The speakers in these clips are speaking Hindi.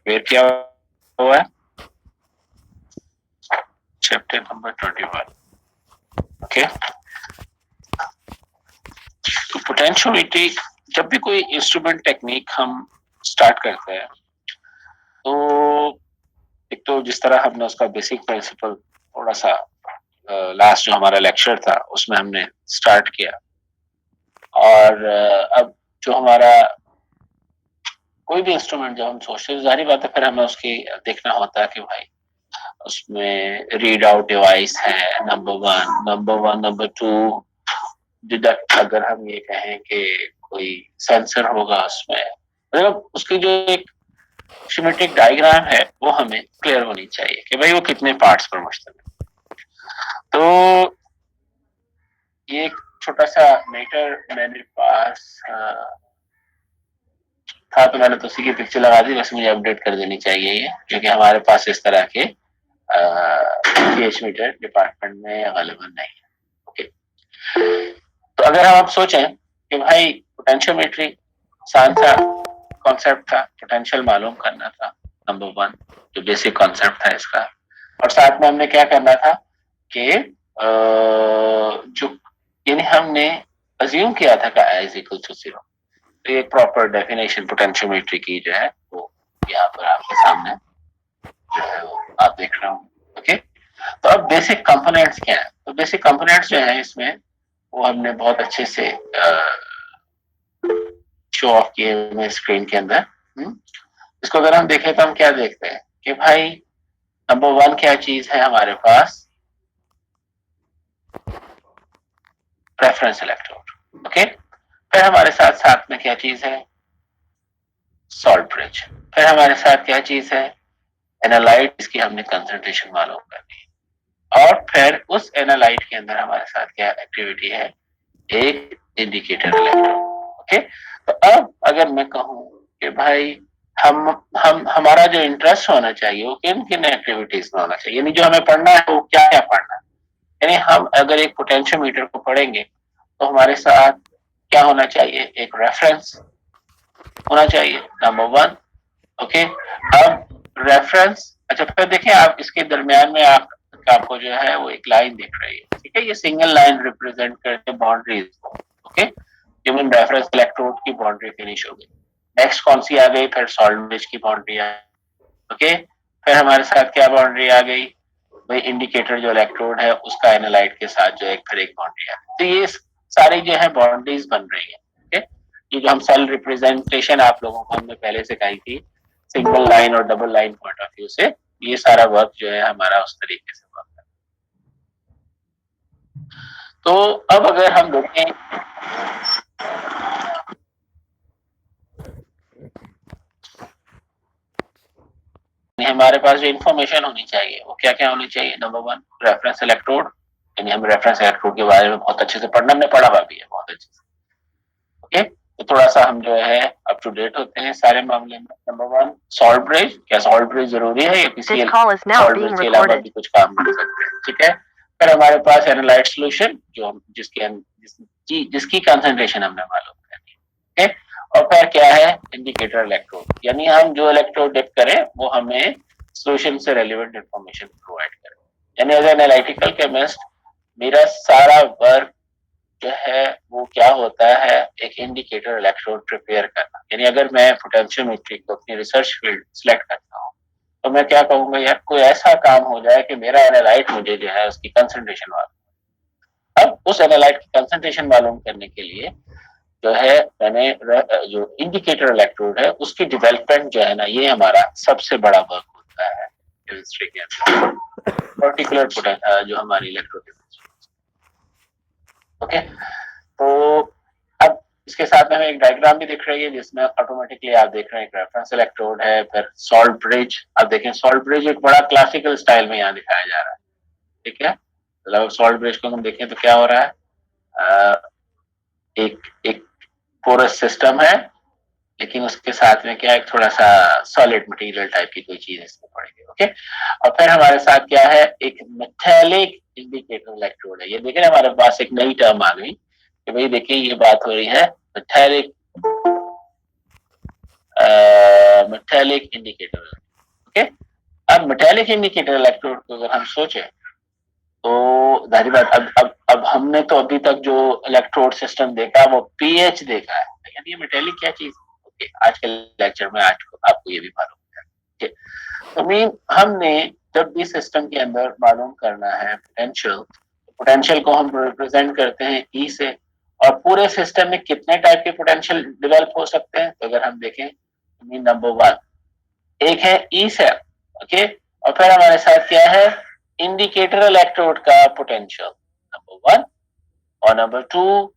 वेयर किया हुआ है चैप्टर नंबर 21। ओके, तो पोटेंशियोमीट्री, जब भी कोई इंस्ट्रूमेंट टेक्निक हम स्टार्ट करते हैं तो एक तो जिस तरह हमने उसका बेसिक प्रिंसिपल थोड़ा सा लास्ट जो हमारा लेक्चर था उसमें हमने स्टार्ट किया, और अब जो हमारा कोई भी इंस्ट्रूमेंट जब हम सोचते हैं, जाहिर बात है फिर हमें उसकी देखना होता है कि भाई उसमें रीड आउट डिवाइस है number one, number two, deduct अगर हम ये कहें कि कोई सेंसर होगा उसमें, मतलब उसकी जो एक सिमेट्रिक डायग्राम है वो हमें क्लियर होनी चाहिए कि भाई वो कितने पार्ट्स पर मुश्तमिल है। तो ये एक छोटा सा मैटर मेरे पास था, तो मैंने तो उसी की पिक्चर लगा दी, बस मुझे अपडेट कर देनी चाहिए ये, क्योंकि हमारे पास इस तरह के मीटर डिपार्टमेंट में अवेलेबल नहीं है। ओके, तो अगर हम आप सोचें कि भाई पोटेंशियोमेट्री आसान सा कॉन्सेप्ट था, पोटेंशियल मालूम करना था नंबर वन, जो बेसिक कॉन्सेप्ट था इसका, और साथ में हमने क्या करना था कि जो यानी हमने अज्यूम किया था कि I = 0, तो एक प्रॉपर डेफिनेशन पोटेंशियोमेट्री की जो है वो यहाँ पर आपके सामने जो है वो आप देख रहे हो। ओके, तो अब बेसिक कंपोनेंट्स क्या है, तो बेसिक कंपोनेंट्स जो है इसमें वो हमने बहुत अच्छे से शो ऑफ किए हुए स्क्रीन के अंदर। इसको अगर हम देखें तो हम क्या देखते हैं कि भाई नंबर वन क्या चीज है हमारे पास, रेफरेंस इलेक्ट्रोड। ओके, फिर हमारे साथ साथ में क्या चीज है, सॉल्ट ब्रिज। फिर हमारे साथ क्या चीज है, एनालाइट, इसकी हमने कंसंट्रेशन मालूम करनी है, और फिर उस एनालाइट के अंदर हमारे साथ क्या एक्टिविटी है, एक इंडिकेटर इलेक्ट्रोड। ओके, तो अब अगर मैं कहूं कि भाई हम हमारा जो इंटरेस्ट होना चाहिए वो किन किन एक्टिविटीज में होना चाहिए, यानी जो हमें पढ़ना है वो क्या क्या पढ़ना है, यानी हम अगर एक पोटेंशियोमीटर को पढ़ेंगे तो हमारे साथ क्या होना चाहिए, एक रेफरेंस होना चाहिए नंबर वन। ओके, अब रेफरेंस, अच्छा फिर देखिए आप इसके दरमियान में आपको जो है वो एक लाइन दिख रही है, ठीक है, ये सिंगल लाइन रिप्रेजेंट करते बाउंड्रीज को। ओके, ह्यूमन रेफरेंस इलेक्ट्रोड की बाउंड्री फिनिश हो गई, नेक्स्ट कौन सी आ गई, फिर सॉल्ट ब्रिज की बाउंड्री आ गई। ओके, फिर हमारे साथ क्या बाउंड्री आ गई, भाई इंडिकेटर जो इलेक्ट्रोड है उसका एनालाइट के साथ जो एक फिर एक बाउंड्री आ गई। तो ये सारी जो है बाउंड्रीज बन रही है। ओके, ये जो हम सेल रिप्रेजेंटेशन आप लोगों को हमने पहले से कही थी सिंगल लाइन और double line point of view से, ये सारा वर्क जो है हमारा उस तरीके से वर्क है। तो अब अगर हम देखें हमारे पास जो इंफॉर्मेशन होनी चाहिए वो क्या क्या होनी चाहिए, नंबर वन रेफरेंस इलेक्ट्रोड, यानी हम रेफरेंस इलेक्ट्रोड के बारे में बहुत अच्छे से पढ़ना, हमने पढ़ा हुआ भी है बहुत अच्छे से। ओके, तो थोड़ा सा हम जो है अप टू डेट होते हैं सारे मामले में। नंबर वन सॉल्ट ब्रिज, क्या सॉल्ट ब्रिज जरूरी है या किसी सॉल्ट ब्रिज के अलावा भी कुछ काम कर सकते हैं, ठीक है। फिर हमारे पास एनालाइट सोल्यूशन जो जिसकी कंसंट्रेशन हमने मालूम करनी है। ओके, और फिर क्या है, इंडिकेटर इलेक्ट्रोड, यानी हम जो इलेक्ट्रोड डिप करें वो हमें सोल्यूशन से रेलिवेंट इंफॉर्मेशन प्रोवाइड करे, यानी एज एनालिटिकल केमिस्ट मेरा सारा वर्क जो है वो क्या होता है, एक इंडिकेटर इलेक्ट्रोड प्रिपेयर करना, यानी अगर मैं पोटेंशियोमेट्री को अपनी रिसर्च फील्ड सिलेक्ट करता हूँ तो मैं क्या कहूंगा, यार कोई ऐसा काम हो जाए कि मेरा एनालाइट मुझे जो है उसकी कंसंट्रेशन मालूम। अब उस एनालाइट की कंसंट्रेशन मालूम करने के लिए जो है मैंने जो इंडिकेटर इलेक्ट्रोड है उसकी डेवलपमेंट जो है ना, ये हमारा सबसे बड़ा वर्क होता है केमिस्ट्री के अंदर, पर्टिकुलर जो हमारी इलेक्ट्रोड। ओके, तो अब इसके साथ में हमें एक डायग्राम भी दिख रही है जिसमें ऑटोमेटिकली आप देख रहे हैं एक रेफरेंस इलेक्ट्रोड है, फिर सॉल्ट ब्रिज। अब देखें सॉल्ट ब्रिज एक बड़ा क्लासिकल स्टाइल में यहाँ दिखाया जा रहा है, ठीक है। मतलब सॉल्ट ब्रिज को हम देखें तो क्या हो रहा है, एक पोरस सिस्टम है, लेकिन उसके साथ में क्या है, थोड़ा सा सॉलिड मटेरियल टाइप की कोई चीज इसमें पड़ेगी। ओके, और फिर हमारे साथ क्या है, एक मेटालिक इंडिकेटर इलेक्ट्रोड है। ये देखिए हमारे पास एक नई टर्म आ गई कि भाई देखिए ये बात हो रही है मेटेलिक इंडिकेटर। ओके, अब मेटेलिक इंडिकेटर इलेक्ट्रोड को अगर हम सोचे तो जाहिर बात अब हमने तो अभी तक जो इलेक्ट्रोड सिस्टम देखा वो पीएच देखा है, यानी ये मेटेलिक क्या चीज। ओके, आज के लेक्चर में आज आपको ये भी मालूम है। ओके, तो मीन हमने जब भी सिस्टम के अंदर मालूम करना है पोटेंशियल को हम रिप्रेजेंट करते हैं ई से, और पूरे सिस्टम में कितने टाइप के पोटेंशियल डेवलप हो सकते हैं। तो अगर हम देखें मीन नंबर 1 एक है ई सेल। ओके, और फिर हमारे साथ क्या है, इंडिकेटर इलेक्ट्रोड का पोटेंशियल नंबर 1, और नंबर 2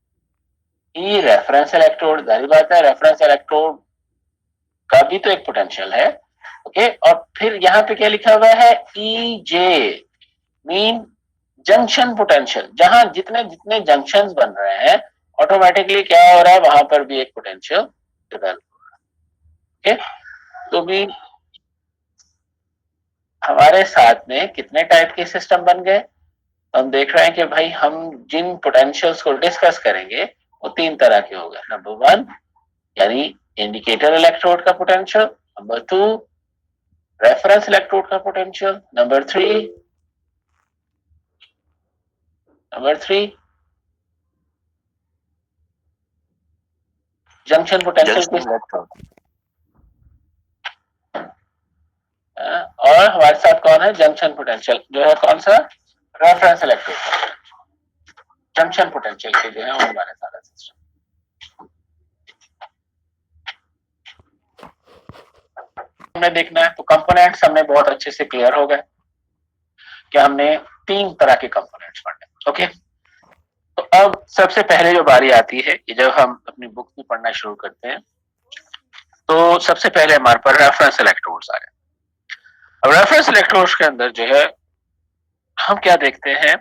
ई रेफरेंस इलेक्ट्रोड। जाहिर बात है रेफरेंस इलेक्ट्रोड का भी तो एक पोटेंशियल है। ओके, और फिर यहाँ पे क्या लिखा हुआ है, ई जे मीन जंक्शन पोटेंशियल, जहां जितने जितने जंक्शंस बन रहे हैं ऑटोमेटिकली क्या हो रहा है, वहां पर भी एक पोटेंशियल डेवलप हो रहा है। ओके, तो भी हमारे साथ में कितने टाइप के सिस्टम बन गए। हम देख रहे हैं कि भाई हम जिन पोटेंशियल्स को डिस्कस करेंगे वो 3 तरह के हो गए। नंबर 1 यानी इंडिकेटर इलेक्ट्रोड का पोटेंशियल, नंबर 2 रेफरेंस इलेक्ट्रोड का पोटेंशियल, नंबर 3 जंक्शन पोटेंशियल। और हमारे साथ कौन है, जंक्शन पोटेंशियल जो है कौन सा, रेफरेंस इलेक्ट्रोड। जंक्शन पोटेंशियल के जो है वो हमारे सारा सिस्टम हमने देखना है। तो कंपोनेंट्स हमने बहुत अच्छे से क्लियर हो गए कि हमने 3 तरह के कंपोनेंट्स पढ़ने। ओके, तो अब सबसे पहले जो बारी आती है कि जब हम अपनी बुक में पढ़ना शुरू करते हैं तो सबसे पहले हमारे पास रेफरेंस इलेक्ट्रोड्स आ गए। अब रेफरेंस इलेक्ट्रोड्स के अंदर जो है हम क्या देखते हैं,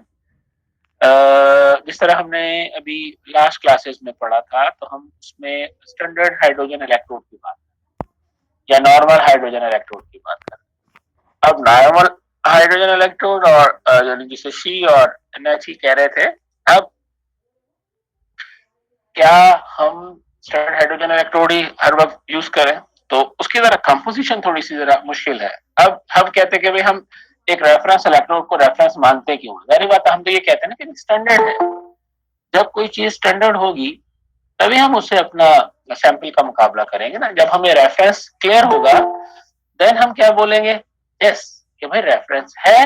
जिस तरह हमने अभी लास्ट क्लासेस में पढ़ा था तो हम उसमें स्टैंडर्ड हाइड्रोजन इलेक्ट्रोड की बात या नॉर्मल हाइड्रोजन इलेक्ट्रोड की बात करें। अब नॉर्मल हाइड्रोजन इलेक्ट्रोड और जिसे सी और एनएच कह रहे थे, अब क्या हम स्टैंडर्ड हाइड्रोजन इलेक्ट्रोड ही हर वक्त यूज करें, तो उसकी जरा कंपोजिशन थोड़ी सी जरा मुश्किल है। अब हम कहते हैं कि भाई हम एक रेफरेंस इलेक्ट्रोड को रेफरेंस मानते क्यों, जाहिर बात है हम तो ये कहते हैं ना कि स्टैंडर्ड है। जब कोई चीज स्टैंडर्ड होगी तभी हम उससे अपना सैंपल का मुकाबला करेंगे ना। जब हमें रेफरेंस क्लियर होगा देन हम क्या बोलेंगे, यस कि भाई रेफरेंस है।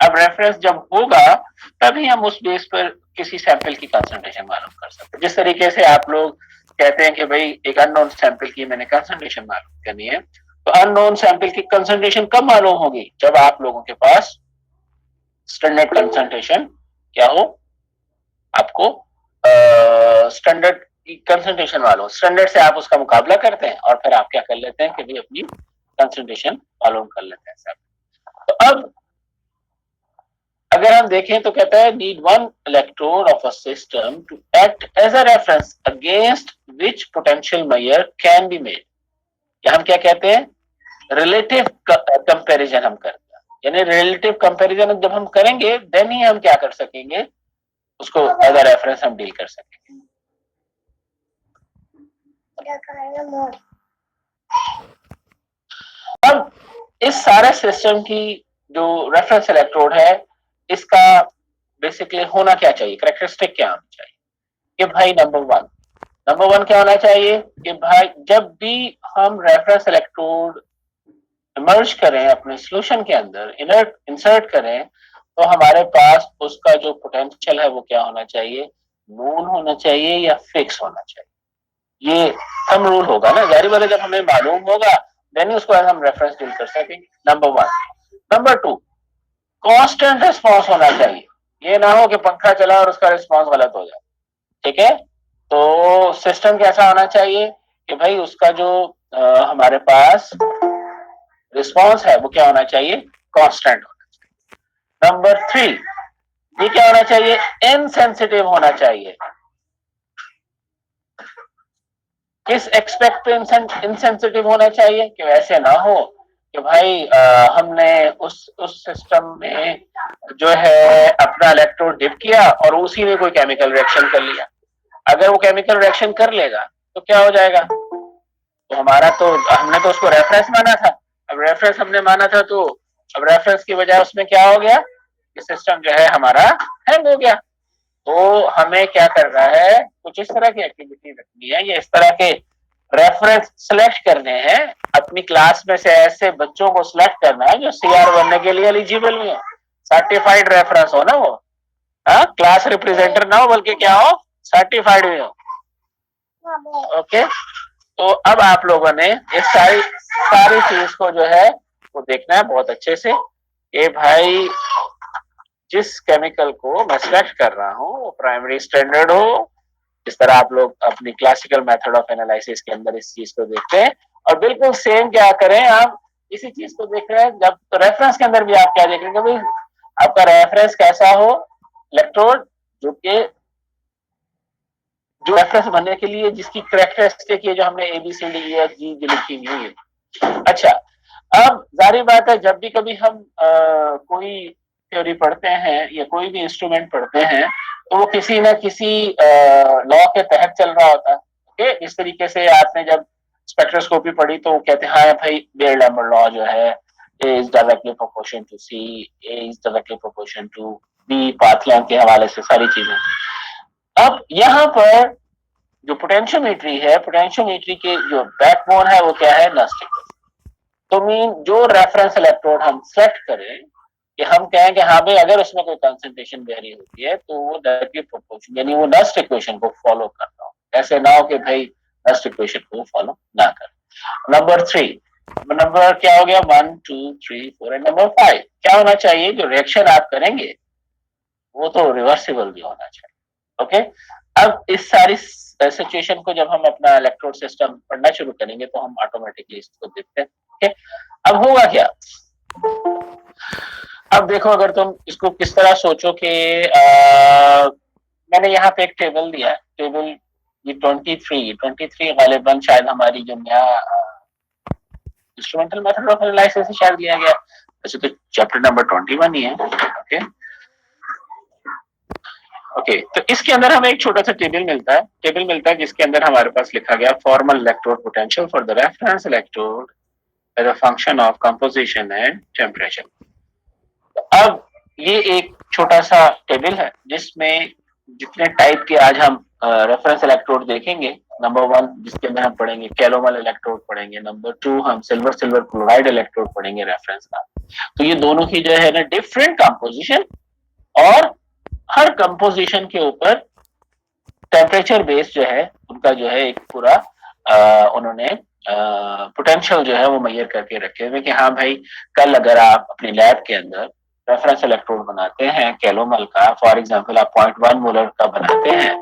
अब रेफरेंस जब होगा तभी हम उस बेस पर किसी सैंपल की कंसंट्रेशन मालूम कर सकते हैं। जिस तरीके से आप लोग कहते हैं कि भाई एक अननोन सैंपल की मैंने कंसंट्रेशन मालूम करनी है, तो अननोन सैंपल की कंसंट्रेशन कब मालूम होगी, जब आप लोगों के पास स्टैंडर्ड कंसंट्रेशन क्या हो, आपको स्टैंडर्ड की कंसंट्रेशन मालूम, स्टैंडर्ड से आप उसका मुकाबला करते हैं और फिर आप क्या कर लेते हैं कि भाई अपनी कंसंट्रेशन मालूम कर लेते हैं। तो अब अगर हम देखें तो कहता है need one electrode of a system to act as a reference against which potential measure can be made. या हम क्या कहते हैं, रिलेटिव कंपैरिजन हम करते हैं, यानी रिलेटिव कंपैरिजन जब हम करेंगे देन ही हम क्या कर सकेंगे, उसको एज अ रेफरेंस हम डील कर सकेंगे। अब इस सारे सिस्टम की जो रेफरेंस इलेक्ट्रोड है इसका बेसिकली होना क्या चाहिए, कैरेक्टरिस्टिक क्या होना चाहिए कि भाई नंबर वन क्या होना चाहिए कि भाई जब भी हम रेफरेंस इलेक्ट्रोड इमर्ज करें अपने सॉल्यूशन के अंदर, इंसर्ट करें, तो हमारे पास उसका जो पोटेंशियल है वो क्या होना चाहिए, नोन होना चाहिए या फिक्स होना चाहिए। ये थंब रूल होगा ना, जारी बात है जब हमें मालूम होगा देन उसको हम रेफरेंस डील कर सकेंगे। नंबर 1। नंबर 2, कांस्टेंट रिस्पांस होना चाहिए। ये ना हो कि पंखा चला और उसका रिस्पांस गलत हो जाए, ठीक है। तो सिस्टम कैसा होना चाहिए कि भाई उसका जो हमारे पास रिस्पांस है वो क्या होना चाहिए, कांस्टेंट होना चाहिए। नंबर 3, ये क्या होना चाहिए, इनसेंसिटिव होना चाहिए। किस एक्सपेक्ट पे इनसेंसिटिव होना चाहिए कि वैसे ना हो कि भाई हमने उस सिस्टम में जो है अपना इलेक्ट्रोड डिप किया और उसी में कोई केमिकल रिएक्शन कर लिया। अगर वो केमिकल रिएक्शन कर लेगा तो क्या हो जाएगा, तो हमारा तो हमने तो उसको रेफरेंस माना था। अब रेफरेंस हमने माना था तो अब रेफरेंस की बजाय उसमें क्या हो गया कि सिस्टम जो है हमारा हैंग हो गया। तो हमें क्या करना है, कुछ इस तरह की एक्टिविटी रखनी है, या इस तरह के रेफरेंस सिलेक्ट करने हैं। अपनी क्लास में से ऐसे बच्चों को सिलेक्ट करना है जो सीआर बनने के लिए एलिजिबल भी हो, सर्टिफाइड रेफरेंस हो ना वो, हाँ क्लास रिप्रेजेंटर ना हो बल्कि क्या हो, सर्टिफाइड भी हो। ओके, तो अब आप लोगों ने ये सारी सारी चीज को जो है वो देखना है बहुत अच्छे से। ये भाई जिस केमिकल को मैं सिलेक्ट कर रहा हूँ वो प्राइमरी स्टैंडर्ड हो, जिस तरह आप लोग अपनी क्लासिकल मेथड ऑफ एनालिसिस के अंदर इस चीज को देखते हैं। और बिल्कुल सेम क्या करें आप इसी चीज को देख रहे हैं जब तो रेफरेंस के अंदर भी आप क्या देखेंगे भाई, आपका रेफरेंस कैसा हो, इलेक्ट्रोड जो कि जो रेफरेंस बनने के लिए जिसकी करेक्टरिस्टिक है जो हमने ABCDEFG जो लिखी हुई है। अच्छा, अब जारी बात है जब भी कभी हम कोई थ्योरी पढ़ते हैं या कोई भी इंस्ट्रूमेंट पढ़ते हैं तो वो किसी न किसी लॉ के तहत चल रहा होता है। ओके, इस तरीके से आपने जब स्पेक्ट्रोस्कोपी पढ़ी तो वो कहते हैं हाँ भाई बेयर-लैम्बर्ट लॉ जो है A is directly proportional to C, A is directly proportional to B, path length के हवाले से सारी चीजें। अब यहाँ पर जो पोटेंशियोमेट्री है, पोटेंशियोमेट्री के जो बैकबोन है वो क्या है, नॉस्टिक। तो मीन जो रेफरेंस इलेक्ट्रोड हम सेलेक्ट करें कि हम कहें कि हाँ भाई अगर उसमें कोई कंसंट्रेशन वेरी होती है तो वो डायरेक्टली प्रोपोर्शनल यानी वो नस्ट इक्वेशन को फॉलो करता हो, ऐसे ना हो कि भाई नस्ट इक्वेशन को फॉलो ना कर। नंबर 3, नंबर क्या हो गया, 1 2 3 4 एंड नंबर 5 क्या होना चाहिए, जो रिएक्शन आप करेंगे वो तो रिवर्सिबल भी होना चाहिए। ओके, अब इस सारी सिचुएशन को जब हम अपना इलेक्ट्रोड सिस्टम पढ़ना शुरू करेंगे तो हम ऑटोमेटिकली इसको देखते हैं। ओके, अब होगा क्या, अब देखो अगर तुम इसको किस तरह सोचो कि मैंने यहाँ पे एक टेबल दिया है, टेबल ये 23 गालिबन शायद हमारी जो नया इंस्ट्रूमेंटल मेथड ऑफ एनालिसिस से शायद लिया गया, वैसे तो चैप्टर नंबर 21 ही है। ओके ओके, तो इसके अंदर हमें एक छोटा सा टेबल मिलता है जिसके अंदर हमारे पास लिखा गया formal electrode potential for the reference electrode as a function of composition and temperature. अब ये एक छोटा सा टेबल है जिसमें जितने टाइप के आज हम रेफरेंस इलेक्ट्रोड देखेंगे, नंबर 1 जिसके अंदर हम पढ़ेंगे कैलोमल इलेक्ट्रोड पढ़ेंगे, नंबर 2 हम सिल्वर सिल्वर क्लोराइड इलेक्ट्रोड पढ़ेंगे रेफरेंस का। तो ये दोनों की जो है ना डिफरेंट कंपोजिशन और हर कंपोजिशन के ऊपर टेम्परेचर बेस जो है उनका जो है एक पूरा उन्होंने पोटेंशियल जो है वो मैयर करके रखे हुए कि हाँ भाई कल अगर आप अपनी लैब के अंदर रेफरेंस इलेक्ट्रोड बनाते हैं कैलोमल का, फॉर एग्जांपल आप 0.1 मोलर का बनाते हैं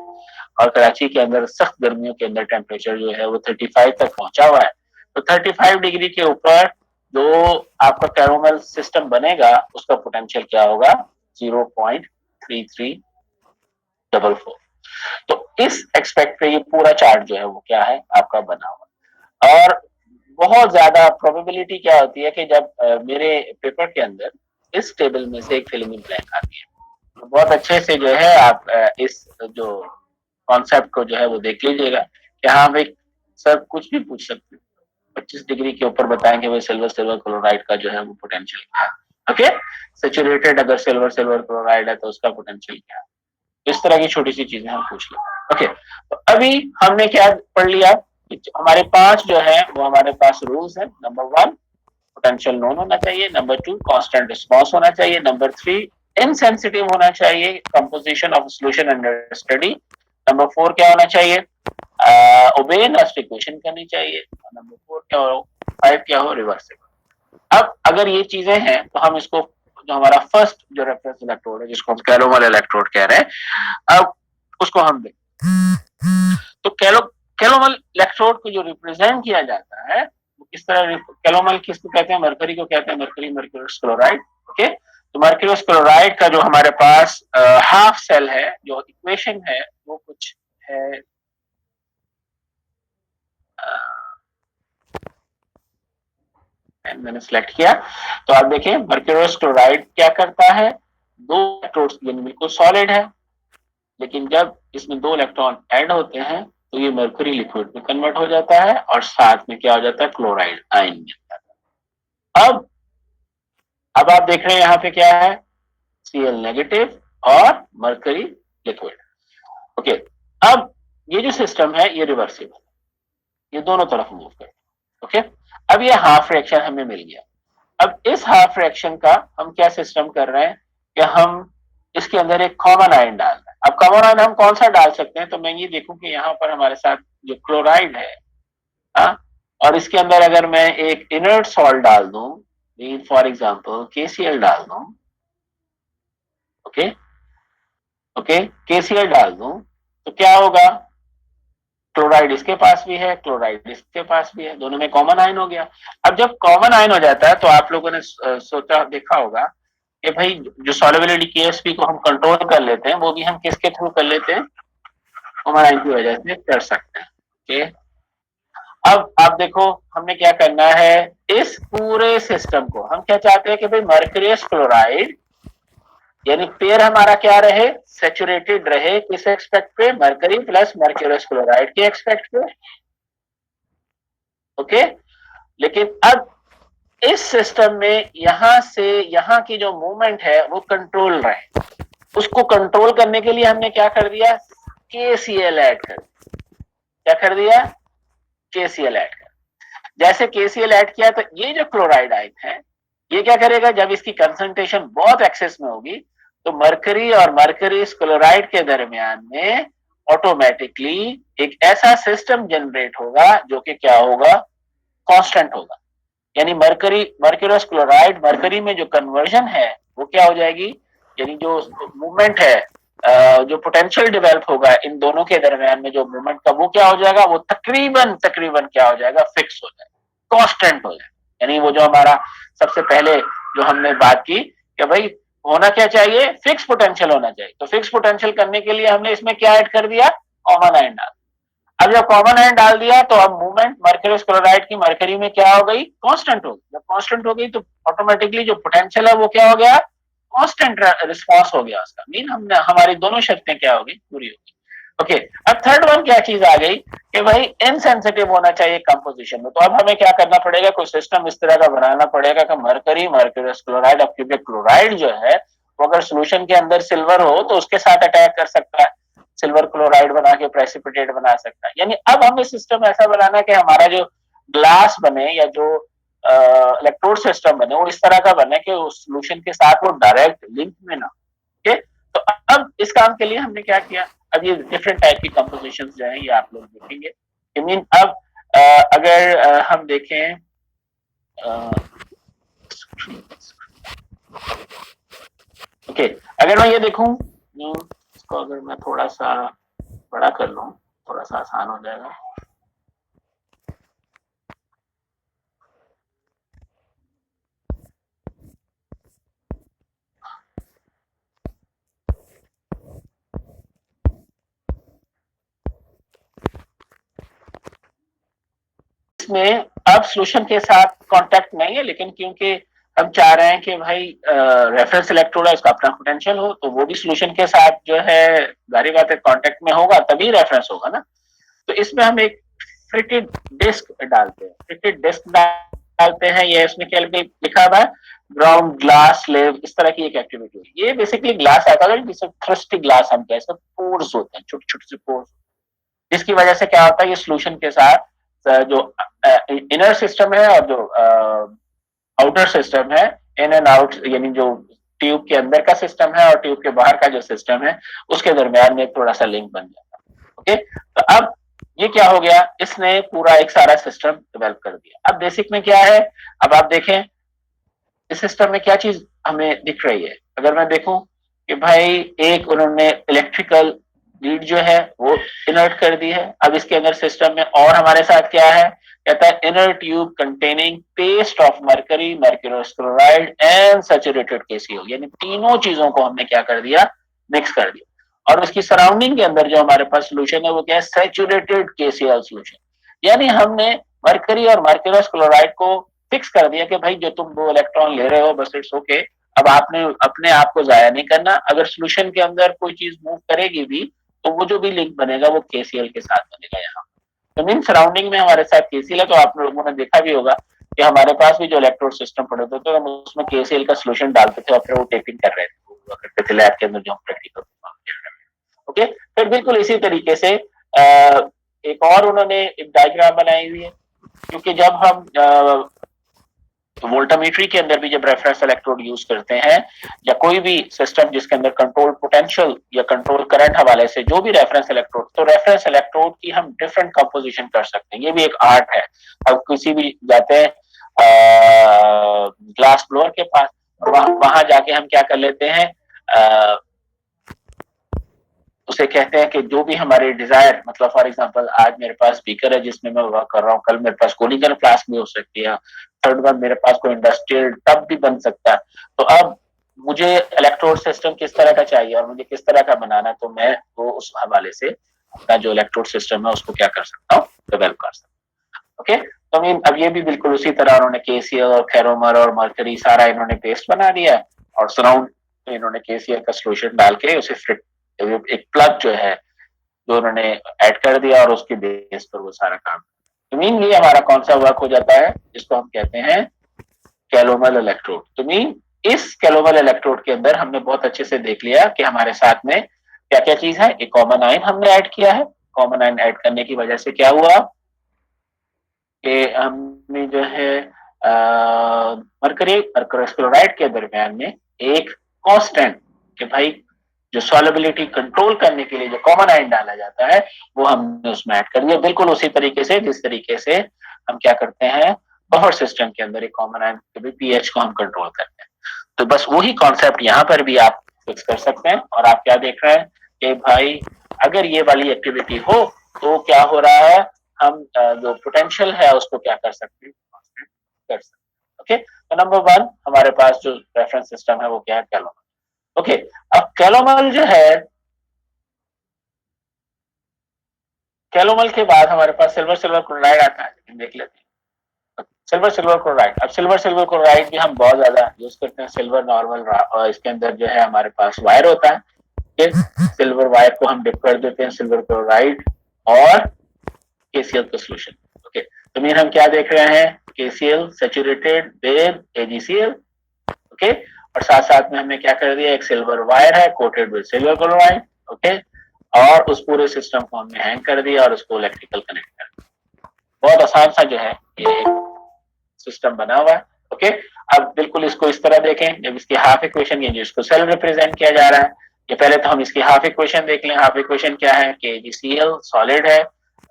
और कराची के अंदर सख्त गर्मियों के अंदर टेम्परेचर जो है वो 35 तक पहुंचा हुआ है, तो 35 डिग्री के ऊपर जो आपका कैलोमल सिस्टम बनेगा उसका पोटेंशियल क्या होगा, 0.3344। तो इस एक्सपेक्ट पे ये पूरा चार्ट जो है वो क्या है आपका बना हुआ। और बहुत ज्यादा प्रोबेबिलिटी क्या होती है कि जब मेरे पेपर के अंदर इस टेबल में से एक फिल्मी ब्लैंक आती है, तो बहुत अच्छे से जो है आप इस जो कॉन्सेप्ट को जो है वो देख लीजिएगा कि हाँ भाई सर कुछ भी पूछ सकते हैं, 25 डिग्री के ऊपर बताएंगे भाई सिल्वर सिल्वर क्लोराइड का जो है वो पोटेंशियल क्या है। ओके, सैचुरेटेड अगर सिल्वर सिल्वर क्लोराइड है तो उसका पोटेंशियल क्या है, इस तरह की छोटी सी चीजें हम पूछ लें। ओके, तो अभी हमने क्या पढ़ लिया, हमारे 5 जो है वो हमारे पास रूल्स है। नंबर 1 पोटेंशियल नोन होना चाहिए, नंबर 2 कांस्टेंट रिस्पांस होना चाहिए, नंबर 3 इनसेंसिटिव होना चाहिए, composition of solution under study, number 4 क्या होना चाहिए, ओबे नॉस्ट इक्वेशन करनी चाहिए, नंबर 4 क्या हो, 5 क्या हो, रिवर्सिबल। अब अगर ये चीजें हैं तो हम इसको जो हमारा फर्स्ट जो रेफरेंस इलेक्ट्रोड है जिसको हम कैलोमल इलेक्ट्रोड कह रहे हैं, अब उसको हम देखें। तो कैलोमल इलेक्ट्रोड को जो रिप्रेजेंट किया जाता है वो किस तरह, कैलोमल किसको कहते हैं, मरकरी को कहते हैं, मरकरी मर्क्यूरस क्लोराइड। ओके, तो मर्क्यूरस क्लोराइड का जो हमारे पास हाफ सेल है, जो इक्वेशन है वो कुछ है, मैंने सिलेक्ट किया। तो आप देखें मर्क्यूरस क्लोराइड क्या करता है, 2 इलेक्ट्रोड्स बिल्कुल सॉलिड है, लेकिन जब इसमें 2 इलेक्ट्रॉन ऐड होते हैं तो ये मरकरी लिक्विड में कन्वर्ट हो जाता है और साथ में क्या हो जाता है, क्लोराइड आयन मिल जाता है। अब आप देख रहे हैं यहाँ पे क्या है, Cl नेगेटिव और मरकरी लिक्विड। ओके, अब ये जो सिस्टम है ये रिवर्सिबल, ये दोनों तरफ मूव करते हैं। ओके, अब ये हाफ रिएक्शन हमें मिल गया। अब इस हाफ रिएक्शन का हम क्या सिस्टम कर रहे हैं कि हम इसके अंदर एक कॉमन आयन डाल रहे हैं। अब कॉमन आयन हम कौन सा डाल सकते हैं, तो मैं ये देखूं कि यहाँ पर हमारे साथ जो क्लोराइड है, हाँ, और इसके अंदर अगर मैं एक इनर्ट सॉल्ट डाल दूं, फॉर एग्जाम्पल KCl डाल दूं, ओके ओके, KCl डाल दूं, तो क्या होगा, क्लोराइड इसके पास भी है, क्लोराइड इसके पास भी है, दोनों में कॉमन आयन हो गया। अब जब कॉमन आयन हो जाता है तो आप लोगों ने सोचा देखा होगा कि भाई जो सॉल्युबिलिटी KSP को हम कंट्रोल कर लेते हैं, वो भी हम किसके थ्रू कर लेते हैं, कॉमन आयन की वजह से कर सकते हैं। ओके, अब आप देखो हमने क्या करना है, इस पूरे सिस्टम को हम क्या चाहते हैं कि भाई मर्क्यूरियस क्लोराइड यानी पेयर हमारा क्या रहे, सैचुरेटेड रहे, किस एक्सपेक्ट पे, मरकरी प्लस मर्क्यूरियस क्लोराइड के एक्सपेक्ट पे। ओके, लेकिन अब इस सिस्टम में यहां से यहां की जो मूवमेंट है वो कंट्रोल रहे, उसको कंट्रोल करने के लिए हमने क्या कर दिया, KCl ऐड कर दिया। क्या कर दिया, KCl ऐड कर। जैसे KCl ऐड किया तो ये जो क्लोराइड आयन है ये क्या करेगा, जब इसकी कंसंट्रेशन बहुत एक्सेस में होगी तो मरकरी और मरकरी क्लोराइड के दरमियान में ऑटोमेटिकली एक ऐसा सिस्टम जनरेट होगा जो कि क्या होगा, कांस्टेंट होगा। यानी मरकरी मर्क्यूरस क्लोराइड मरकरी में जो कन्वर्जन है वो क्या हो जाएगी, यानी जो मूवमेंट है, जो पोटेंशियल डेवलप होगा इन दोनों के दरमियान में जो मूवमेंट का, वो क्या हो जाएगा, वो तकरीबन तकरीबन क्या हो जाएगा, फिक्स हो जाएगा, कांस्टेंट हो जाएगा। यानी वो जो हमारा सबसे पहले जो हमने बात की कि भाई होना क्या चाहिए, फिक्स पोटेंशियल होना चाहिए, तो फिक्स पोटेंशियल करने के लिए हमने इसमें क्या ऐड कर दिया, कॉमन आयन डाल। अब जब कॉमन आयन डाल दिया तो अब मूवमेंट मर्क्यूरियस क्लोराइड की मरकरी में क्या हो गई, कांस्टेंट हो गई। जब कांस्टेंट हो गई तो ऑटोमेटिकली जो पोटेंशियल है वो क्या हो गया, कांस्टेंट रिस्पांस हो गया उसका, मीन हमने हमारी दोनों शर्तें क्या हो गई, पूरी हो गई। ओके, अब थर्ड वन क्या चीज आ गई कि भाई इनसेंसिटिव होना चाहिए कंपोजिशन में, तो अब हमें क्या करना पड़ेगा, कोई सिस्टम इस तरह का बनाना पड़ेगा कि मरकरी मर्क्यूरियस क्लोराइड, अब क्योंकि क्लोराइड जो है वो अगर सोल्यूशन के अंदर सिल्वर हो तो उसके साथ अटैक कर सकता है, सिल्वर क्लोराइड बना के प्रेसिपिटेट बना सकता है। यानी अब हमें सिस्टम ऐसा बनाना है कि हमारा जो ग्लास बने या जो इलेक्ट्रोड सिस्टम बने वो इस तरह का बने कि उस सोल्यूशन के साथ वो डायरेक्ट लिंक में ना। ओके, तो अब इस काम के लिए हमने क्या किया, अब ये डिफरेंट टाइप की कंपोजिशन जो है ये आप लोग देखेंगे। आई मीन अब अगर हम देखें, ओके, अगर मैं ये देखूं, इसको अगर मैं थोड़ा सा बड़ा कर लूं थोड़ा सा आसान हो जाएगा। इसमें अब सोल्यूशन के साथ कांटेक्ट नहीं है, लेकिन क्योंकि हम चाह रहे हैं कि भाई रेफरेंस इलेक्ट्रोड है उसका अपना पोटेंशियल हो, तो वो भी सोल्यूशन के साथ जो है जारी बात है कांटेक्ट में होगा तभी रेफरेंस होगा ना। तो इसमें हम एक फ्रिटेड डिस्क डालते हैं, फ्रिटेड डिस्क डालते हैं, ये इसमें क्या लिखा हुआ है, ग्राउंड ग्लास स्लेव, इस तरह की एक एक्टिविटी। ये बेसिकली ग्लास आता है जिसे थ्रस्टी ग्लास हम कहते हैं, पोर्स होते हैं, छोटे छोटे से पोर्स, जिसकी वजह से क्या होता है, ये सोल्यूशन के साथ जो इनर सिस्टम है और जो आउटर सिस्टम है, इन एंड आउट, यानी जो ट्यूब के अंदर का सिस्टम है और ट्यूब के बाहर का जो सिस्टम है उसके दरमियान में थोड़ा सा लिंक बन जाता है। ओके, तो अब ये क्या हो गया, इसने पूरा एक सारा सिस्टम डेवलप कर दिया। अब बेसिक में क्या है, अब आप देखें इस सिस्टम में क्या चीज हमें दिख रही है। अगर मैं देखूं कि भाई एक उन्होंने इलेक्ट्रिकल लीड जो है वो इनर्ट कर दी है। अब इसके अंदर सिस्टम में और हमारे साथ क्या है, कहता है inner tube containing paste of mercury mercurous chloride and saturated KCl, यानी तीनों चीजों को हमने क्या कर दिया, मिक्स कर दिया। और उसकी सराउंडिंग के अंदर जो हमारे पास सोल्यूशन है वो क्या है, सैचुरेटेड KCl सोल्यूशन। यानी हमने मर्करी और मर्क्यूरस क्लोराइड को फिक्स कर दिया कि भाई जो तुम 2 इलेक्ट्रॉन ले रहे हो बस इट्स ओके, अब आपने अपने आप को जाया नहीं करना। अगर सोल्यूशन के अंदर कोई चीज मूव करेगी भी तो वो जो भी लिंक बनेगा वो KCl के साथ बनेगा यहाँ। तो मीन सराउंडिंग में हमारे साथ KCl है, तो आप लोगों ने देखा भी होगा कि हमारे पास भी जो इलेक्ट्रोड सिस्टम पड़े थे तो हम उसमें KCl का सोल्यूशन डालते थे और फिर वो टेपिंग कर रहे थे, करते थे लैब के अंदर जो हम प्रैक्टिकल ओके। फिर बिल्कुल इसी तरीके से एक और उन्होंने एक डायग्राम बनाई हुई है, क्योंकि जब हम वोल्टामीटरी के अंदर भी जब रेफरेंस इलेक्ट्रोड यूज करते हैं या कोई भी सिस्टम जिसके अंदर कंट्रोल पोटेंशियल या कंट्रोल करंट हवाले से जो भी रेफरेंस इलेक्ट्रोड, तो रेफरेंस इलेक्ट्रोड की हम डिफरेंट कंपोजिशन कर सकते हैं, ये भी एक आर्ट है। अब किसी भी जाते हैं ग्लास ब्लोअर के पास, वहां जाके हम क्या कर लेते हैं, उसे कहते हैं कि जो भी हमारे डिजायर, मतलब फॉर एग्जांपल आज मेरे पास स्पीकर है जिसमें मैं वर्क कर रहा हूँ, कल मेरे पास कोनिकल फ्लास्क भी हो सकती है, थर्ड वन मेरे पास कोई इंडस्ट्रियल टब भी बन सकता है। तो अब मुझे इलेक्ट्रोड सिस्टम किस तरह का चाहिए और मुझे किस तरह का बनाना, तो मैं वो उस हवाले से अपना जो इलेक्ट्रोड सिस्टम है उसको क्या कर सकता हूँ, डेवलप कर सकता हूँ। ओके, तो मीन अब ये भी बिल्कुल उसी तरह उन्होंने KCl और फेरोमर और मर्करी सारा इन्होंने पेस्ट बना दिया है और सराउंड में इन्होंने KCl का सोल्यूशन डाल के उसे एक प्लग जो है जो उन्होंने ऐड कर दिया और उसके बेस पर वो सारा काम। तो मीन ये हमारा कौन सा वर्क हो जाता है जिसको हम कहते हैं कैलोमल इलेक्ट्रोड। तो मीन इस कैलोमल इलेक्ट्रोड के अंदर हमने बहुत अच्छे से देख लिया कि हमारे साथ में क्या क्या चीज है। एक कॉमन आयन हमने ऐड किया है, कॉमन आयन ऐड करने की वजह से क्या हुआ कि हमने जो है मरकरी क्लोराइड के दरमियान में एक कांस्टेंट कि भाई जो सॉल्युबिलिटी कंट्रोल करने के लिए जो कॉमन आयन डाला जाता है वो हमने उसमें ऐड कर दिया, बिल्कुल उसी तरीके से जिस तरीके से हम क्या करते हैं बफर सिस्टम के अंदर एक कॉमन आयन के भी पीएच को हम कंट्रोल करते हैं। तो बस वही कॉन्सेप्ट यहाँ पर भी आप फिक्स कर सकते हैं। और आप क्या देख रहे हैं कि भाई अगर ये वाली एक्टिविटी हो तो क्या हो रहा है, हम जो पोटेंशियल है उसको क्या कर सकते हैं, कर सकते हैं। ओके, तो नंबर वन हमारे पास जो रेफरेंस सिस्टम है वो क्या है, कैलोमल। ओके, अब कैलोमल जो है, कैलोमल के बाद हमारे पास सिल्वर सिल्वर क्लोराइड आता है, देख लेते हैं सिल्वर सिल्वर क्लोराइड। अब सिल्वर सिल्वर क्लोराइड भी हम बहुत ज्यादा यूज करते हैं, सिल्वर नॉर्मल इसके अंदर जो है हमारे पास वायर होता है, सिल्वर वायर को हम डिप कर देते हैं सिल्वर क्लोराइड और KCl का सोल्यूशन। ओके, तो मीन हम क्या देख रहे हैं, KCl saturated with AgCl। Okay, और साथ साथ में हमने क्या कर दिया, एक सिल्वर वायर है coated with silver chloride. Okay, और उस पूरे सिस्टम को हमने हैंग कर दिया और उसको इलेक्ट्रिकल कनेक्ट कर दिया। बहुत आसान सा जो है ये सिस्टम बना हुआ है। ओके, अब बिल्कुल इसको इस तरह देखें, जब इसकी हाफ इक्वेशन ये जिसको सेल रिप्रेजेंट किया जा रहा है, ये पहले तो हम इसकी हाफ इक्वेशन देख लें। हाफ इक्वेशन क्या है कि AgCl सॉलिड है,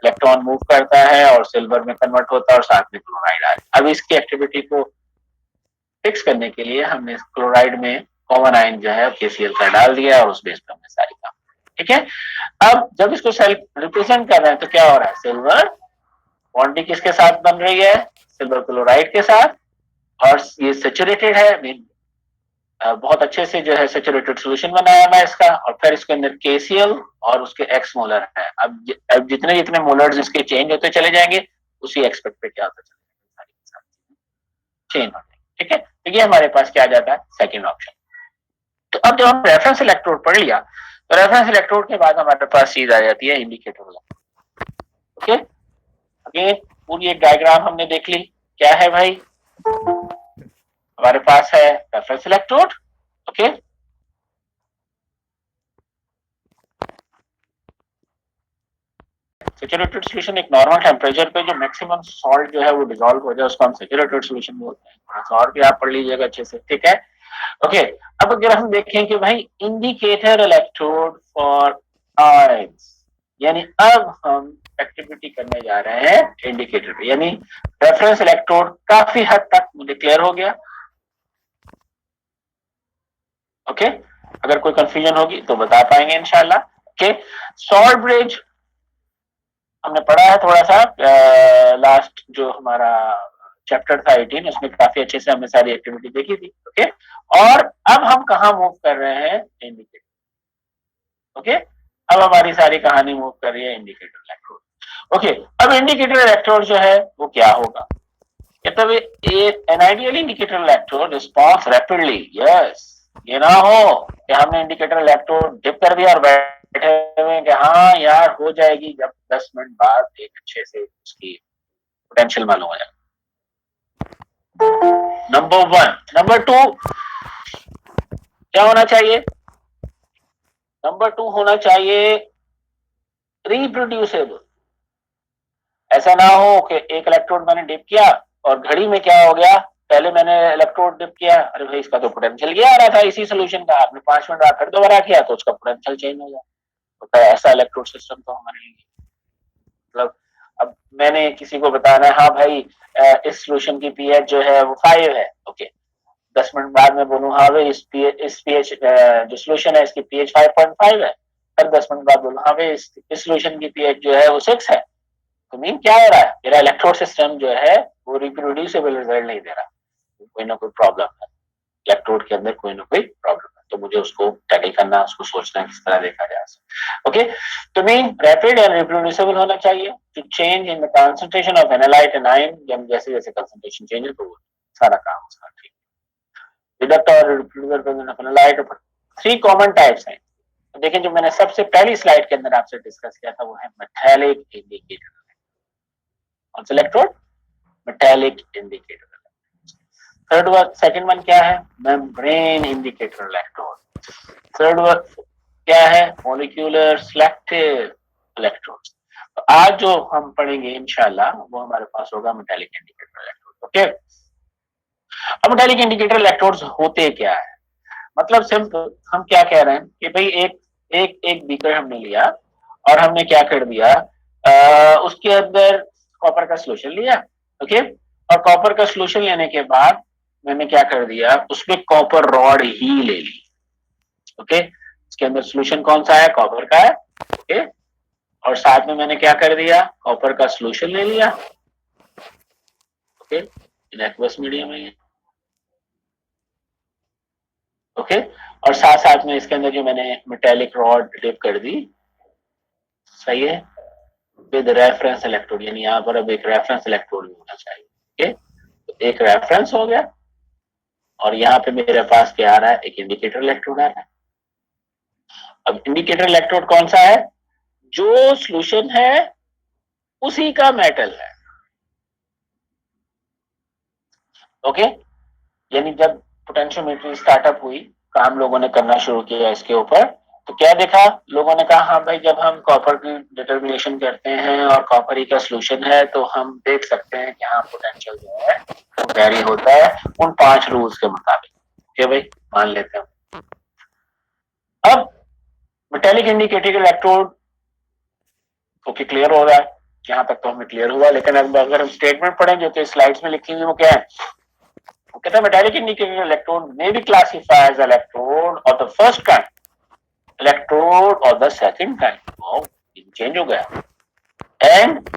इलेक्ट्रॉन मूव करता है और सिल्वर में कन्वर्ट होता है और साथ में क्लोराइड आ अब इसकी एक्टिविटी को फिक्स करने के लिए हमने क्लोराइड में कॉमन आयन जो है KCl का डाल दिया और उस बेस पर हमने सारी काम। ठीक है, अब जब इसको सेल रिप्रेजेंट कर रहे हैं तो क्या हो रहा है, सिल्वर बॉन्डिंग किसके साथ बन रही है, सिल्वर क्लोराइड के साथ, और ये सैचुरेटेड है, मीन बहुत अच्छे से जो है सैचुरेटेड सॉल्यूशन बनाया हुआ है इसका, और फिर इसके अंदर KCl और उसके X मोलर है। अब जितने जितने मोलर्स इसके चेंज होते चले जाएंगे उसी एक्सपेक्ट पे क्या होता चलेगा, चेंज होते। ठीक है, तो ये हमारे पास क्या आ जाता है, सेकंड ऑप्शन। तो अब जब हम रेफरेंस इलेक्ट्रोड पढ़ लिया तो रेफरेंस इलेक्ट्रोड के बाद हमारे पास चीज आ जाती है इंडिकेटर इलेक्ट्रोड। ओके, अगेन पूरी एक डायग्राम हमने देख ली, क्या है भाई, हमारे पास है reference electrode. Okay, saturated solution एक नॉर्मल टेम्परेचर पे जो मैक्सिमम सॉल्ट जो है वो डिसॉल्व हो जाए उसको हम सैचुरेटेड सॉल्यूशन बोलते हैं। थोड़ा सा और भी आप पढ़ लीजिएगा अच्छे से। ठीक है, ओके, अब अगर हम देखें कि भाई इंडिकेटर इलेक्ट्रोड फॉर आयंस, यानी अब हम एक्टिविटी करने जा रहे हैं इंडिकेटर पे, यानी रेफरेंस इलेक्ट्रोड काफी हद तक मुझे क्लियर हो गया। ओके, अगर कोई कंफ्यूजन होगी तो बता पाएंगे इंशाल्लाह। ओके, सॉल्ट ब्रिज हमने पढ़ा है थोड़ा सा, लास्ट जो हमारा चैप्टर था 18 उसमें काफी अच्छे से हमने सारी एक्टिविटी देखी थी। ओके, और अब हम कहाँ मूव कर रहे हैं, इंडिकेटर। ओके, अब हमारी सारी कहानी मूव कर रही है इंडिकेटर इलेक्ट्रोड। ओके, अब इंडिकेटर इलेक्ट्रोड जो है वो क्या होगा, मतलब an ideal indicator electrode response rapidly. Yes, ये ना हो कि हमने इंडिकेटर इलेक्ट्रोड डिप कर दिया और बैठे हुए कि हाँ यार हो जाएगी, जब 10 मिनट बाद एक अच्छे से उसकी पोटेंशियल मालूम हो जाएगा। नंबर 1। नंबर 2 क्या होना चाहिए? नंबर 2 होना चाहिए रिप्रोड्यूसेबल। ऐसा ना हो कि एक इलेक्ट्रोड मैंने डिप किया और घड़ी में क्या हो गया, पहले मैंने इलेक्ट्रोड डिप किया, अरे भाई इसका तो पोटेंशियल ये आ रहा था इसी सोल्यूशन का, आपने 5 मिनट बाद फिर दोबारा किया तो उसका पोटेंशियल चेंज हो गया। तो ऐसा इलेक्ट्रोड सिस्टम तो हमारे लिए, मतलब अब मैंने किसी को बताना है हाँ भाई इस सोल्यूशन की पीएच जो है वो 5 है, ओके, 10 मिनट बाद में बोलूँ हाँ भाई इस पीएच जो सोल्यूशन है इसकी पीएच 5.5 है, फिर 10 मिनट बाद बोलूँ हाँ भाई इस सोल्यूशन की पीएच जो है वो 6 है। तो मीन क्या हो रहा है, मेरा इलेक्ट्रोड सिस्टम जो है वो रिप्रोड्यूसेबल रिजल्ट नहीं दे रहा, कोई ना कोई प्रॉब्लम है इलेक्ट्रोड के अंदर, कोई ना कोई प्रॉब्लम है, तो मुझे उसको टैकल करना, उसको सोचना किस तरह देखा जा सकता। ओके, तो मीन रैपिड एंड रिप्रोड्यूसेबल होना चाहिए to change in the concentration of analyte and ion, जब जैसे जैसे कंसंट्रेशन चेंज हो तो वो सारा काम उसका ठीक। डिडक्ट और reproducible of analyte, 3 common types हैं। तो देखिए जो मैंने सबसे पहली स्लाइड के अंदर आपसे डिस्कस किया था वो है मेटालिक इंडिकेटर। कौन सा electrode? Metallic indicator. Third one, second one क्या है? Membrane indicator electrode. Third one क्या है? Molecular selective electrode. तो आज जो हम पढ़ेंगे इंशाल्लाह वो हमारे पास होगा मेटालिक इंडिकेटर इलेक्ट्रोड। ओके, अब मेटालिक इंडिकेटर इलेक्ट्रोड्स होते क्या है? मतलब सिंपल, हम क्या कह रहे हैं कि भाई एक एक एक बीकर हमने लिया और हमने क्या कर दिया, उसके अंदर कॉपर का सोल्यूशन लिया, ओके, और कॉपर का सोल्यूशन लेने के बाद मैंने क्या कर दिया, उसमें कॉपर रॉड ही ले ली, ओके, इसके अंदर सोल्यूशन कौन सा है? कॉपर का है, ओके, और साथ में मैंने क्या कर दिया, कॉपर का सोल्यूशन ले लिया, ओके, इन एक्वस मीडियम है, ओके, और साथ साथ में इसके अंदर जो मैंने मेटेलिक रॉड डिप कर दी, सही है, विद रेफरेंस इलेक्ट्रोड, यानी यहाँ पर अब एक रेफरेंस इलेक्ट्रोड भी होना चाहिए, ओके, तो एक रेफरेंस हो गया और यहाँ पे मेरे पास क्या आ रहा है, एक इंडिकेटर इलेक्ट्रोड आ रहा है। अब इंडिकेटर इलेक्ट्रोड कौन सा है? जो सोल्यूशन है उसी का मेटल है, ओके, यानी जब पोटेंशियोमीटर स्टार्टअप हुई, काम लोगों ने करना शुरू किया इसके ऊपर, तो क्या देखा लोगों ने, कहा हाँ भाई जब हम कॉपर की डिटर्मिनेशन करते हैं और कॉपर ही का सोल्यूशन है तो हम देख सकते हैं कि हाँ पोटेंशियल जो है वो वेरी होता है उन 5 रूल्स के मुताबिक, ठीक है भाई, मान लेते हैं। अब metallic indicator electrode, okay, clear हो रहा है, यहाँ तक तो हमें क्लियर हुआ, लेकिन अगर हम स्टेटमेंट पढ़ें जो कि स्लाइड्स में लिखी हुई वो क्या है, वो कहता है metallic indicator electrode may be classified as electrode of the first kind, electrode और the second kind, wow change हो गया, एंड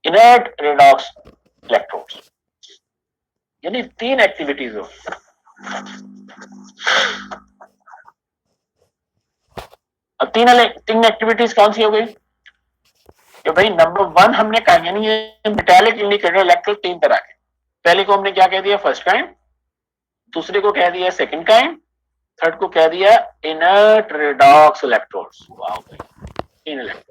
इनर्ट रेडॉक्स इलेक्ट्रोड्स, यानी 3 एक्टिविटीज हो। अब तीन एक्टिविटीज कौन सी हो गई? तो भाई नंबर 1 हमने कहा, यानी ये मेटेलिक इंडिकेटर इलेक्ट्रोड 3 तरह के, पहले को हमने क्या कह दिया, फर्स्ट काइंड, दूसरे को कह दिया सेकंड काइंड, थर्ड को कह दिया इनर्ट रेडॉक्स इलेक्ट्रोड्स। वाओ भाई, 3 इलेक्ट्रोड।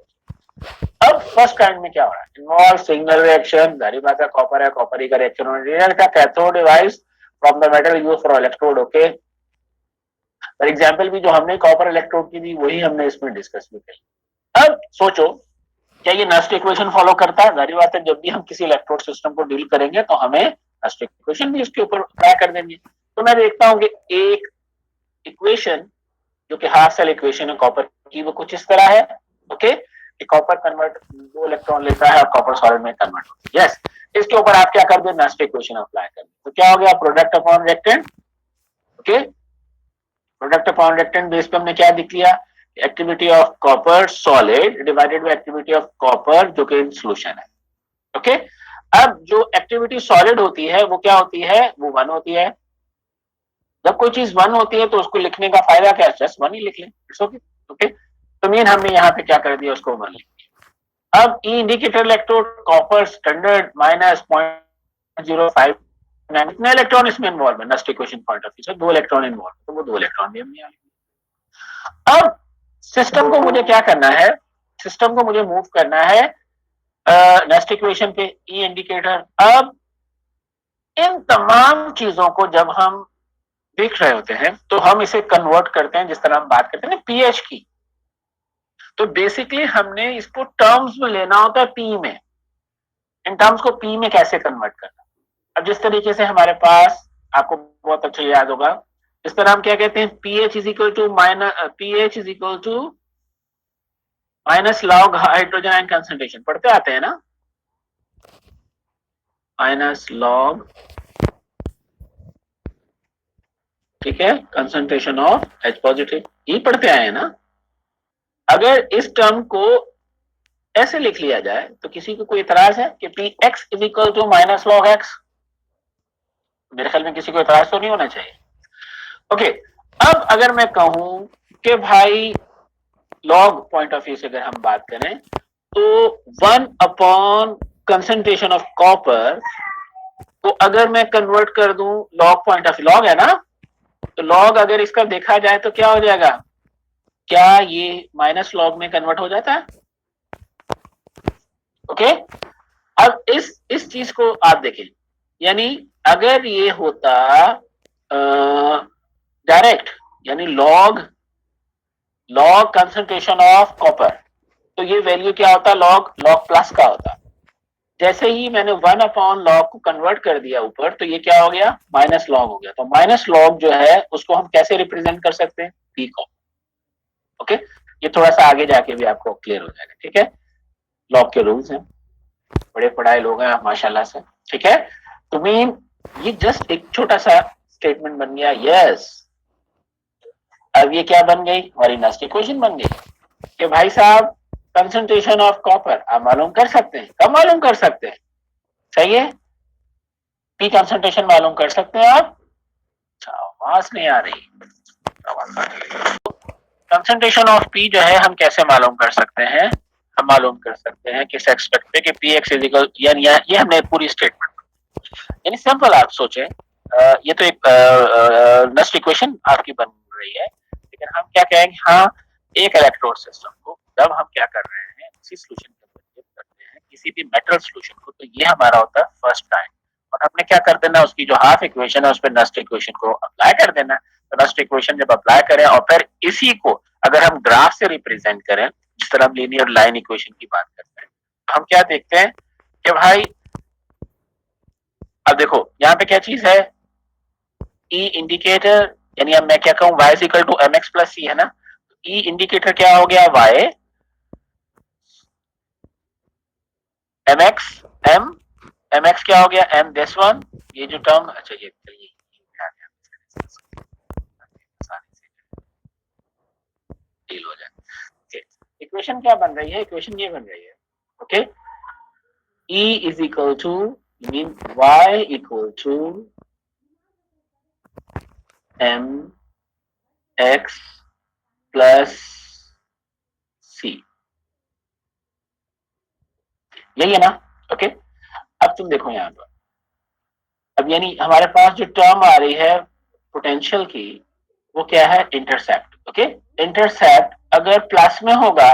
अब फर्स्ट काइंड में क्या हो रहा है? इन्वॉल्व सिग्नल रिएक्शन, जारी बात है कॉपर है, कॉपर ही का रिएक्शन होना है, का cathode device from the metal used for electrode, okay, for example भी जो हमने कॉपर इलेक्ट्रोड की थी वही हमने इसमें डिस्कस भी की। अब सोचो क्या ये नस्ट इक्वेशन फॉलो करता है? जारी बात है जब भी हम किसी इलेक्ट्रोड सिस्टम को डील करेंगे तो हमें नस्ट इक्वेशन भी उसके ऊपर अप्लाई कर देंगे। तो मैं देखता हूँ कि एक इक्वेशन जो कि हाफ सेल इक्वेशन है कॉपर की, वो कुछ इस तरह है, ओके, कि कॉपर कन्वर्ट 2 इलेक्ट्रॉन लेता है और कॉपर सॉलिड में कन्वर्ट होता है, यस, इसके ऊपर आप क्या कर दो, नस्ट इक्वेशन अप्लाई कर दो, तो क्या हो गया, product upon reactant, okay, product upon reactant base पे हमने क्या दिख लिया, activity of copper solid divided by activity of copper जो कि इन सोल्यूशन है, ओके। अब जो एक्टिविटी सॉलिड होती है वो क्या होती है, वो 1 होती है। जब कोई चीज 1 होती है तो उसको लिखने का फायदा क्या है, जस्ट 1 ही लिख लें, इट्स ओके, ओके, तो मीन हमने यहाँ पे क्या कर दिया, उसको 1 लिख दिया। अब E indicator electrode copper standard minus 0.05, कितने इलेक्ट्रॉन इसमें इन्वॉल्व है, Nernst equation point of view से 2 इलेक्ट्रॉन इन्वॉल्व, तो वो 2 इलेक्ट्रॉन भी हमने यहाँ लिख दिया। अब सिस्टम को मुझे क्या करना है, सिस्टम को मुझे मूव करना है नेक्स्ट इक्वेशन पे, ई इंडिकेटर। अब इन तमाम चीजों को जब हम देख रहे होते हैं तो हम इसे कन्वर्ट करते हैं, जिस तरह हम बात करते हैं ना पीएच की, तो बेसिकली हमने इसको टर्म्स में लेना होता है पी में, इन टर्म्स को पी में कैसे कन्वर्ट करना। अब जिस तरीके से हमारे पास, आपको बहुत अच्छा याद होगा, इस तरह हम क्या कहते हैं, pH is equal to minus log hydrogen ion concentration, पढ़ते आते हैं ना, माइनस लॉग, ठीक है, कंसंट्रेशन ऑफ H पॉजिटिव, ये पढ़ते आए हैं ना। अगर इस टर्म को ऐसे लिख लिया जाए तो किसी को कोई इतराज है कि p x is equal to minus log x? मेरे ख्याल में किसी को इतराज तो नहीं होना चाहिए। ओके, अब अगर मैं कहूं कि भाई लॉग पॉइंट ऑफ व्यू से अगर हम बात करें तो 1 अपॉन कंसंट्रेशन ऑफ कॉपर को अगर मैं कन्वर्ट कर दूं लॉग पॉइंट ऑफ, लॉग है ना, तो लॉग अगर इसका देखा जाए तो क्या हो जाएगा, क्या ये माइनस लॉग में कन्वर्ट हो जाता है? ओके, अब इस चीज को आप देखें, यानी अगर ये होता डायरेक्ट, यानी लॉग कंसंट्रेशन ऑफ कॉपर, तो ये वैल्यू क्या होता, लॉग प्लस का होता। जैसे ही मैंने 1 अपॉन लॉग को कन्वर्ट कर दिया ऊपर, तो ये क्या हो गया, माइनस लॉग हो गया। तो माइनस लॉग जो है उसको हम कैसे रिप्रेजेंट कर सकते हैं, पी को। ओके, ये थोड़ा सा आगे जाके भी आपको क्लियर हो जाएगा, ठीक है। लॉग के रूल्स हैं, बड़े पढ़ाए लोग हैं आप माशाल्लाह से, ठीक है। तो मीन ये जस्ट एक छोटा सा स्टेटमेंट बन गया, यस। अब ये क्या बन गई, हमारी नेक्स्ट इक्वेशन बन गई कि भाई साहब कंसंट्रेशन ऑफ कॉपर आप मालूम कर सकते हैं, कब मालूम कर सकते हैं, सही है, पी कंसंट्रेशन मालूम कर सकते हैं आप। आवाज नहीं आ रही, कंसंट्रेशन ऑफ पी जो है हम कैसे मालूम कर सकते हैं, हम मालूम कर सकते हैं किस एक्सपेक्ट पे कि पी एक्स इज इक्वल, यानी ये हमने पूरी स्टेटमेंट, यानी सिंपल आप सोचें, ये तो एक नेक्स्ट इक्वेशन आपकी बन रही है, लेकिन हम क्या कहेंगे, हाँ एक इलेक्ट्रोड सिस्टम को जब हम क्या कर रहे हैं, उसी सोल्यूशन के अंदर डिप करते हैं किसी भी मेटल सोल्यूशन को, तो ये हमारा होता है फर्स्ट टाइम, और हमने क्या कर देना, उसकी जो हाफ इक्वेशन है उस पर नेक्स्ट इक्वेशन को अप्लाई कर देना। तो नेक्स्ट इक्वेशन जब अप्लाई करें और फिर इसी को अगर हम ग्राफ से रिप्रेजेंट करें, जिस तरह हम लीनियर लाइन इक्वेशन की बात करते हैं, तो हम क्या देखते हैं कि भाई, अब देखो यहाँ पे क्या चीज है, ई इंडिकेटर, यानी अब मैं क्या कहूँ, y is equal to M X plus C है ना, ई इंडिकेटर क्या हो गया, y M X, M X क्या हो गया, m दिस वन, ये जो टर्म, अच्छा ये डील हो जाए। इक्वेशन क्या बन रही है, इक्वेशन ये बन रही है, okay, E is equal to, mean y equal to m x plus c, यही है ना, ओके। अब तुम देखो यहाँ पर, अब यानी हमारे पास जो टर्म आ रही है पोटेंशियल की, वो क्या है, इंटरसेप्ट, ओके। इंटरसेप्ट अगर प्लस में होगा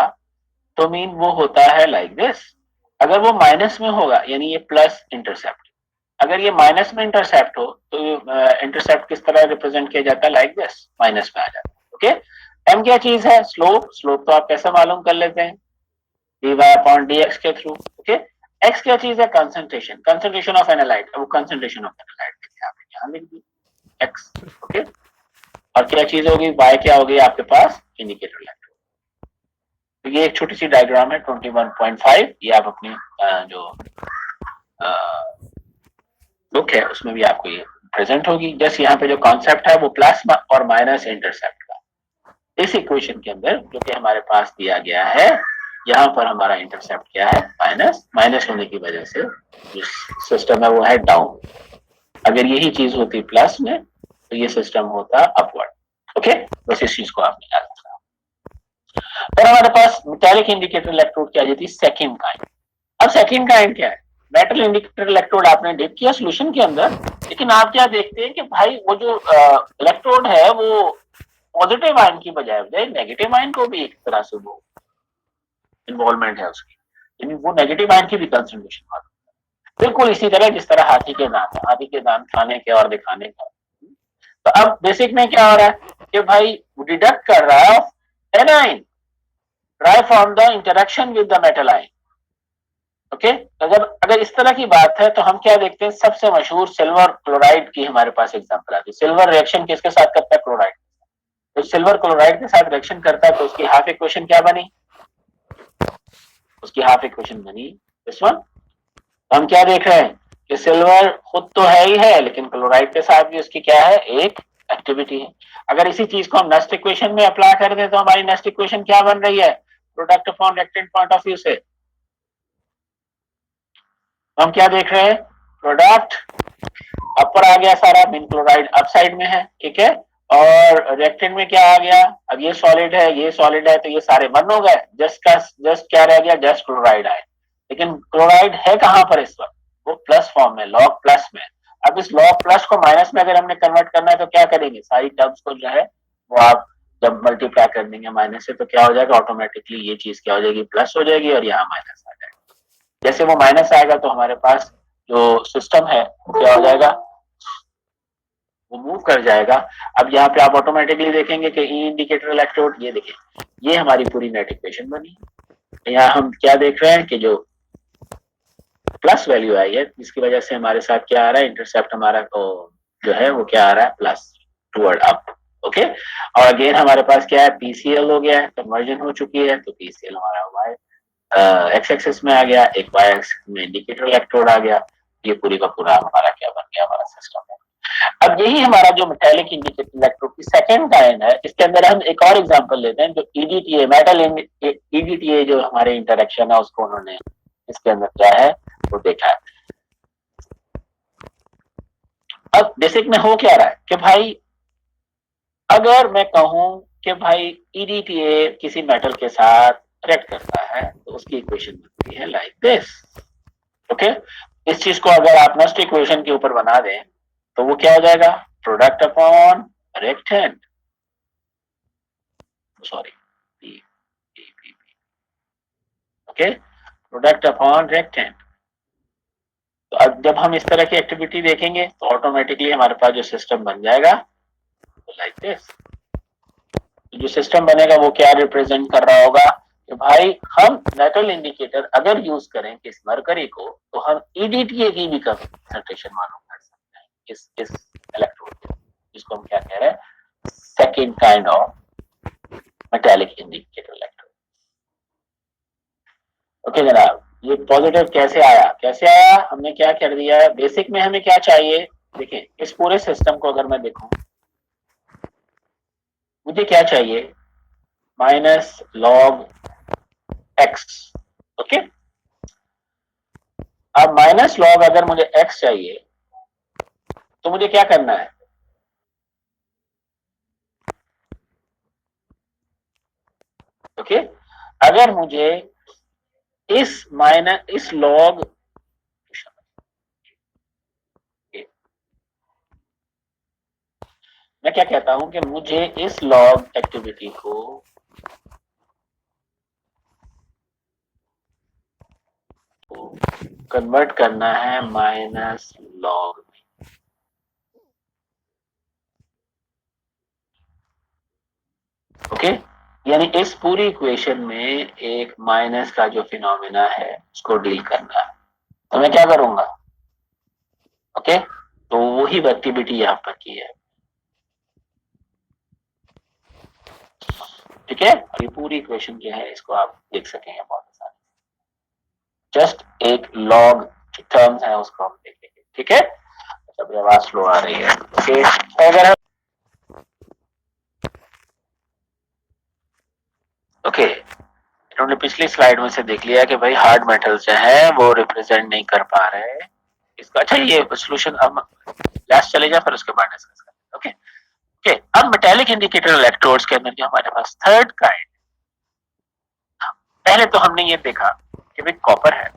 तो मीन वो होता है लाइक दिस, अगर वो माइनस में होगा यानी ये प्लस इंटरसेप्ट, अगर ये माइनस में इंटरसेप्ट हो तो इंटरसेप्ट किस तरह रिप्रेजेंट किया जाता है, लाइक दिस, माइनस में आ जाता है, ओके। एम क्या चीज है, स्लोप, स्लोप तो आप कैसे मालूम कर लेते हैं, dy अपॉन dx के थ्रू, ओके। एक्स क्या चीज है, कंसंट्रेशन, कंसंट्रेशन ऑफ एनालाइट, वो कंसंट्रेशन ऑफ एनालाइट यहाँ लिख दी एक्स, ओके। और क्या चीज होगी, y क्या होगी आपके पास, इंडिकेटर इलेक्ट्रोड। तो ये एक छोटी सी डायग्राम है 21.5, ये आप अपनी जो बुक है उसमें भी आपको ये प्रेजेंट होगी। जैसे यहाँ पे जो कॉन्सेप्ट है वो प्लस और माइनस इंटरसेप्ट का, इस इक्वेशन के अंदर जो कि हमारे पास दिया गया है, यहाँ पर हमारा इंटरसेप्ट क्या है, माइनस, माइनस होने की वजह से जो सिस्टम है वो है डाउन, अगर यही चीज होती प्लस में तो ये सिस्टम होता अपवर्ड, ओके। बस इस चीज को आपने याद रखना। फिर हमारे पास मेटालिक इंडिकेटर इलेक्ट्रोड क्या थी, सेकंड काइंड। अब सेकंड काइंड क्या है, मेटल इंडिकेटर इलेक्ट्रोड आपने डिप किया सोल्यूशन के अंदर, लेकिन आप क्या देखते हैं कि भाई वो जो इलेक्ट्रोड है वो पॉजिटिव आयन की बजाय नेगेटिव आयन को भी एक तरह से वो इन्वॉल्वमेंट है उसकी, यानी वो नेगेटिव आयन की भी कंसंट्रेशन मालूम। बिल्कुल इसी तरह जिस तरह हाथी के दांत है, हाथी के दांत खाने के और दिखाने का। तो अब बेसिक में क्या हो रहा है कि भाई डिडक्ट कर रहा है A9 drive from the interaction with the metal ion. Okay, अगर इस तरह की बात है तो हम क्या देखते हैं, सबसे मशहूर सिल्वर क्लोराइड की हमारे पास एग्जांपल आती है। सिल्वर रिएक्शन किसके साथ करता है? क्लोराइड। तो सिल्वर क्लोराइड के साथ रिएक्शन करता है तो उसकी हाफ इक्वेशन क्या बनी? उसकी हाफ इक्वेशन बनी दिस वन। हम क्या देख रहे हैं कि सिल्वर खुद तो है ही है, लेकिन क्लोराइड के साथ भी उसकी क्या है, एक एक्टिविटी है। अगर इसी चीज को हम नेक्स्ट इक्वेशन में अप्लाई कर दें तो हमारी नेक्स्ट इक्वेशन क्या बन रही है? Product upon reactant point of view से हम क्या देख रहे हैं? प्रोडक्ट अपर आ गया सारा, मीन क्लोराइड अप साइड में है, ठीक है, और रिएक्टेंट में क्या आ गया? अब ये सॉलिड है, ये सॉलिड है, तो ये सारे बंद हो गए, जस्ट क्या रह गया? जस्ट क्लोराइड आए। लेकिन क्लोराइड है कहां पर इस वक्त? वो प्लस फॉर्म में, लॉग प्लस में। अब इस लॉग प्लस को माइनस में अगर हमने कन्वर्ट करना है तो क्या करेंगे? सारी टर्म्स को जो है वो आप जब मल्टीप्लाई कर देंगे माइनस से तो क्या हो जाएगा? ऑटोमेटिकली ये चीज क्या हो जाएगी? प्लस हो जाएगी और यहाँ माइनस आ जाएगा। जैसे वो माइनस आएगा तो हमारे पास जो सिस्टम है क्या हो जाएगा? वो मूव कर जाएगा। अब यहाँ पे आप ऑटोमेटिकली देखेंगे कि ई इंडिकेटर इलेक्ट्रोड, ये देखें, ये हमारी पूरी नेट इक्वेशन बनी। यहाँ हम क्या देख रहे हैं कि जो प्लस वैल्यू आई है जिसकी वजह से हमारे साथ क्या आ रहा है? इंटरसेप्ट हमारा तो जो है वो क्या आ रहा है? Plus toward up. ओके, और अगेन हमारे पास क्या है? पीसीएल हो गया है, कन्वर्जन हो चुकी है, तो पीसीएल हमारा वाई एक्स एक्सिस में आ गया, एक वाई एक्सिस में इंडिकेटर इलेक्ट्रोड आ गया। ये पूरी का पूरा हमारा क्या बन गया? हमारा सिस्टम है। अब यही हमारा जो मेटालिक इंडिकेटर इलेक्ट्रोड की सेकंड काइंड है, इसके अंदर हम एक और एग्जांपल लेते हैं जो ईडीटीए मेटल ईडीटीए जो हमारे इंटरेक्शन है उसको उन्होंने इसके अंदर क्या है वो देखा है। अब बेसिक में हो क्या रहा है कि भाई अगर मैं कहूं कि भाई ईडीटीए किसी मेटल के साथ रिएक्ट करता है तो उसकी इक्वेशन बनती है लाइक दिस। ओके, इस चीज को अगर आप नेक्स्ट इक्वेशन के ऊपर बना दें तो वो क्या हो जाएगा? Product upon reactant, sorry P P P P, okay, product upon reactant. तो अब जब हम इस तरह की एक्टिविटी देखेंगे तो ऑटोमेटिकली हमारे पास जो सिस्टम बन जाएगा लाइक दिस। जो सिस्टम बनेगा वो क्या रिप्रेजेंट कर रहा होगा कि भाई हम मेटल इंडिकेटर अगर यूज करें इस मरकरी को तो हम ईडीटीए की भी कंसंट्रेशन मालूम कर सकते हैं इस इलेक्ट्रोड के, जिसको हम क्या कह रहे हैं? Second kind of metallic indicator electrode. Okay जनाब, ये पॉजिटिव कैसे आया? हमने क्या कर दिया है? बेसिक में हमें क्या चाहिए? देखें, इस पूरे सिस्टम को अगर मैं देखूं, मुझे क्या चाहिए? Minus log x. ओके, अब माइनस लॉग अगर मुझे एक्स चाहिए तो मुझे क्या करना है? ओके, अगर मुझे इस लॉग, मैं क्या कहता हूं कि मुझे इस लॉग एक्टिविटी को कन्वर्ट करना है माइनस लॉग में। ओके, यानी इस पूरी इक्वेशन में एक माइनस का जो फिनोमेना है उसको डील करना है, तो मैं क्या करूंगा? ओके, तो वही एक्टिविटी यहां पर की है। ठीक है, अभी पूरी इक्वेशन जो है इसको आप देख सकेंगे बहुत आसानी से। जस्ट एक लॉग टर्म्स है उसको हम देखेंगे। ठीक है, अभी आवाज स्लो आ रही है। ओके, तो अगर ओके, इन्होंने पिछली स्लाइड में से देख लिया कि भाई हार्ड मेटल्स जो है वो रिप्रेजेंट नहीं कर पा रहे हैं इसका। अच्छा, ये सोल्यूशन अब लास्ट चले जाए फिर उसके बाद डिस्कस करें। ओके ओके, अब मेटालिक इंडिकेटर इलेक्ट्रोड्स के अंदर हमारे पास थर्ड काइंड, पहले तो हमने ये देखा कि भाई कॉपर है,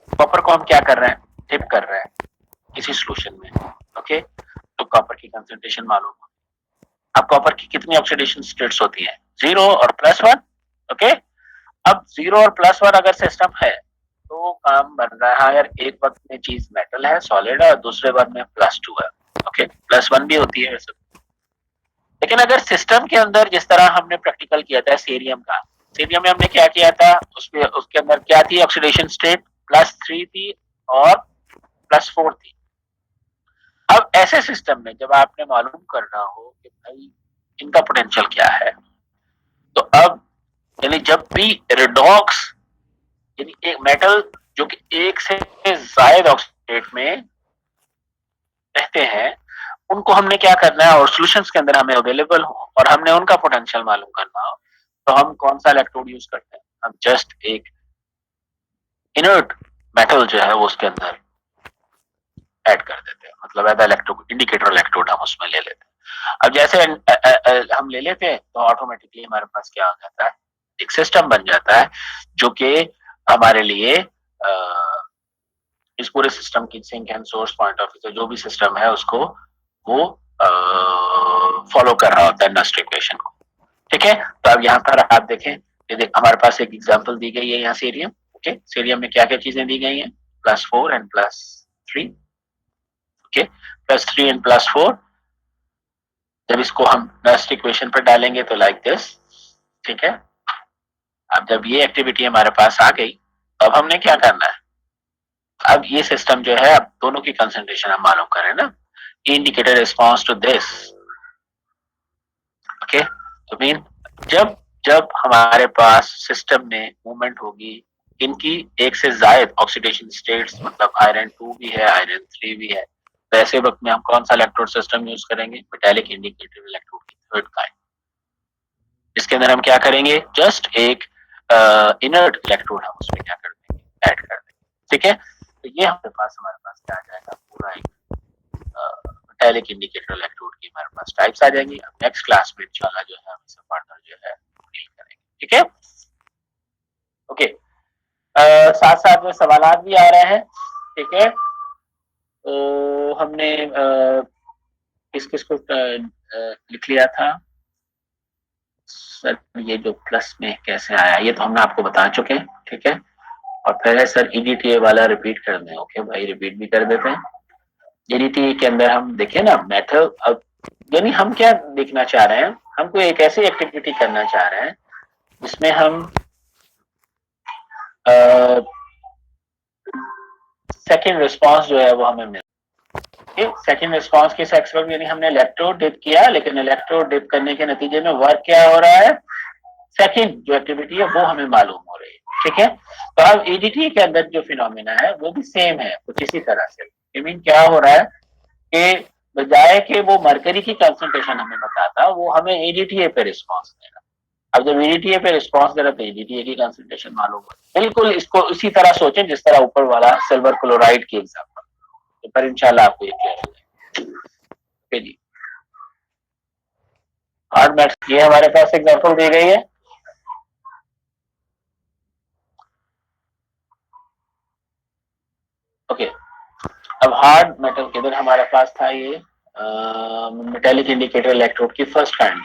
कॉपर को हम क्या कर रहे हैं? डिप कर रहे हैं किसी सोल्यूशन में। ओके, तो कॉपर की कंसंट्रेशन मालूम हो, अब कॉपर की कितनी ऑक्सीडेशन स्टेट्स होती हैं? 0 और +1। ओके, अब 0 और +1 अगर सिस्टम है तो काम बन रहा है, अगर एक वक्त में चीज मेटल है, सॉलिड है, और दूसरे वक्त में +2 है। ओके, +1 भी होती है वैसे। लेकिन अगर सिस्टम के अंदर जिस तरह हमने प्रैक्टिकल किया था सीरियम का, सीरियम में हमने क्या किया था, उसमें उसके अंदर क्या थी ऑक्सीडेशन स्टेट? +3 थी और +4 थी। अब ऐसे सिस्टम में जब आपने मालूम करना हो कि भाई इनका पोटेंशियल क्या है, तो अब यानी जब भी रिडॉक्स यानी एक मेटल जो कि एक से ज्यादा ऑक्सीडेट में रहते हैं, उनको हमने क्या करना है, और सॉल्यूशंस के अंदर हमें अवेलेबल हो और हमने उनका पोटेंशियल मालूम करना हो, तो हम कौन सा इलेक्ट्रोड यूज करते हैं? हम जस्ट एक इनर्ट मेटल जो है वो उसके अंदर ऐड कर देते हैं, मतलब एज इलेक्ट्रोड, इंडिकेटर इलेक्ट्रोड हम उसमें ले लेते हैं। अब जैसे हम ले लेते हैं तो ऑटोमेटिकली हमारे पास क्या हो जाता है, एक सिस्टम बन जाता है जो कि हमारे लिए इस पूरे सिस्टम की sink and source point of view से जो भी सिस्टम है उसको वो फॉलो कर रहा होता है नस्ट इक्वेशन को। ठीक है, तो अब यहाँ पर आप देखें, ये देख हमारे पास एक एग्जांपल दी गई है यहाँ सीरियम। ओके, सीरियम में क्या क्या चीजें दी गई हैं? +4 एंड +3। ओके, +3 एंड +4, जब इसको हम नस्ट इक्वेशन पर डालेंगे तो लाइक दिस। ठीक है, अब जब ये एक्टिविटी हमारे पास आ गई तो अब हमने क्या करना है, अब ये सिस्टम जो है, अब दोनों की कंसंट्रेशन हम मालूम करें ना, indicator response to this. Okay, तो मीन जब जब हमारे पास सिस्टम में मूवमेंट होगी, इनकी एक से ज्यादा ऑक्सीडेशन स्टेट्स, मतलब आयरन 2 भी है, आयरन 3 भी है, तो ऐसे वक्त में हम कौन सा इलेक्ट्रोड सिस्टम यूज करेंगे? मेटालिक इंडिकेटर इलेक्ट्रोड की थर्ड काइंड, जिसके अंदर हम क्या करेंगे, जस्ट एक इनर्ट इलेक्ट्रोड हम उसमें क्या कर देंगे, ऐड कर देंगे। ठीक है, तो ये हमारे पास क्या आ जाएगा, पूरा एक मेटालिक इंडिकेटर इलेक्ट्रोड की हमारे पास टाइप्स आ जाएंगी। अब नेक्स्ट क्लास में इंशाल्लाह जो है हम इसे फर्दर जो है डील करेंगे। ठीक है, ओके, साथ साथ में सवालात भी आ रहे हैं। ठीक है, तो हमने किस किस को लिख लिया था सर? ये जो प्लस में कैसे आया ये तो हमने आपको बता चुके हैं। ठीक है, और फिर है सर ईडीटीए वाला रिपीट कर दें। ओके भाई, रिपीट भी कर देते हैं। ईडीटीए के अंदर हम देखें ना मेथड, अब यानी हम क्या देखना चाह रहे हैं, हम कोई एक ऐसी एक्टिविटी करना चाह रहे हैं जिसमें हम सेकेंड रिस्पॉन्स जो है वो हमें मिले। सेकेंड रिस्पॉन्स किस एक्सपेक्ट, यानी हमने इलेक्ट्रोड डिप किया, लेकिन इलेक्ट्रोड डिप करने के नतीजे में वर्क क्या हो रहा है, सेकेंड जो एक्टिविटी है वो हमें मालूम हो रही है। ठीक है, तो अब ईडीटी के अंदर जो फिनोमिना है वो भी सेम है कुछ इसी तरह से। आई मीन क्या हो रहा है कि बजाय कि वो मरकरी की कंसंट्रेशन हमें बताता, वो हमें ईडीटीए पे रिस्पॉन्स देगा। अब जब ईडीटीए पे रिस्पॉन्स दे रहा तो ईडीटीए की कंसंट्रेशन मालूम हो। बिल्कुल इसको इसी तरह सोचें जिस तरह ऊपर वाला सिल्वर क्लोराइड की एग्जाम्पल, तो पर इंशाल्लाह आपको ये क्लियर हो जाएगा। ओके जी, हार्ड मैथ्स ये हमारे पास एग्जाम्पल दी गई है। ओके, अब हार्ड मेटल के अंदर हमारे पास था ये मेटेलिक इंडिकेटर इलेक्ट्रोड की फर्स्ट काइंड।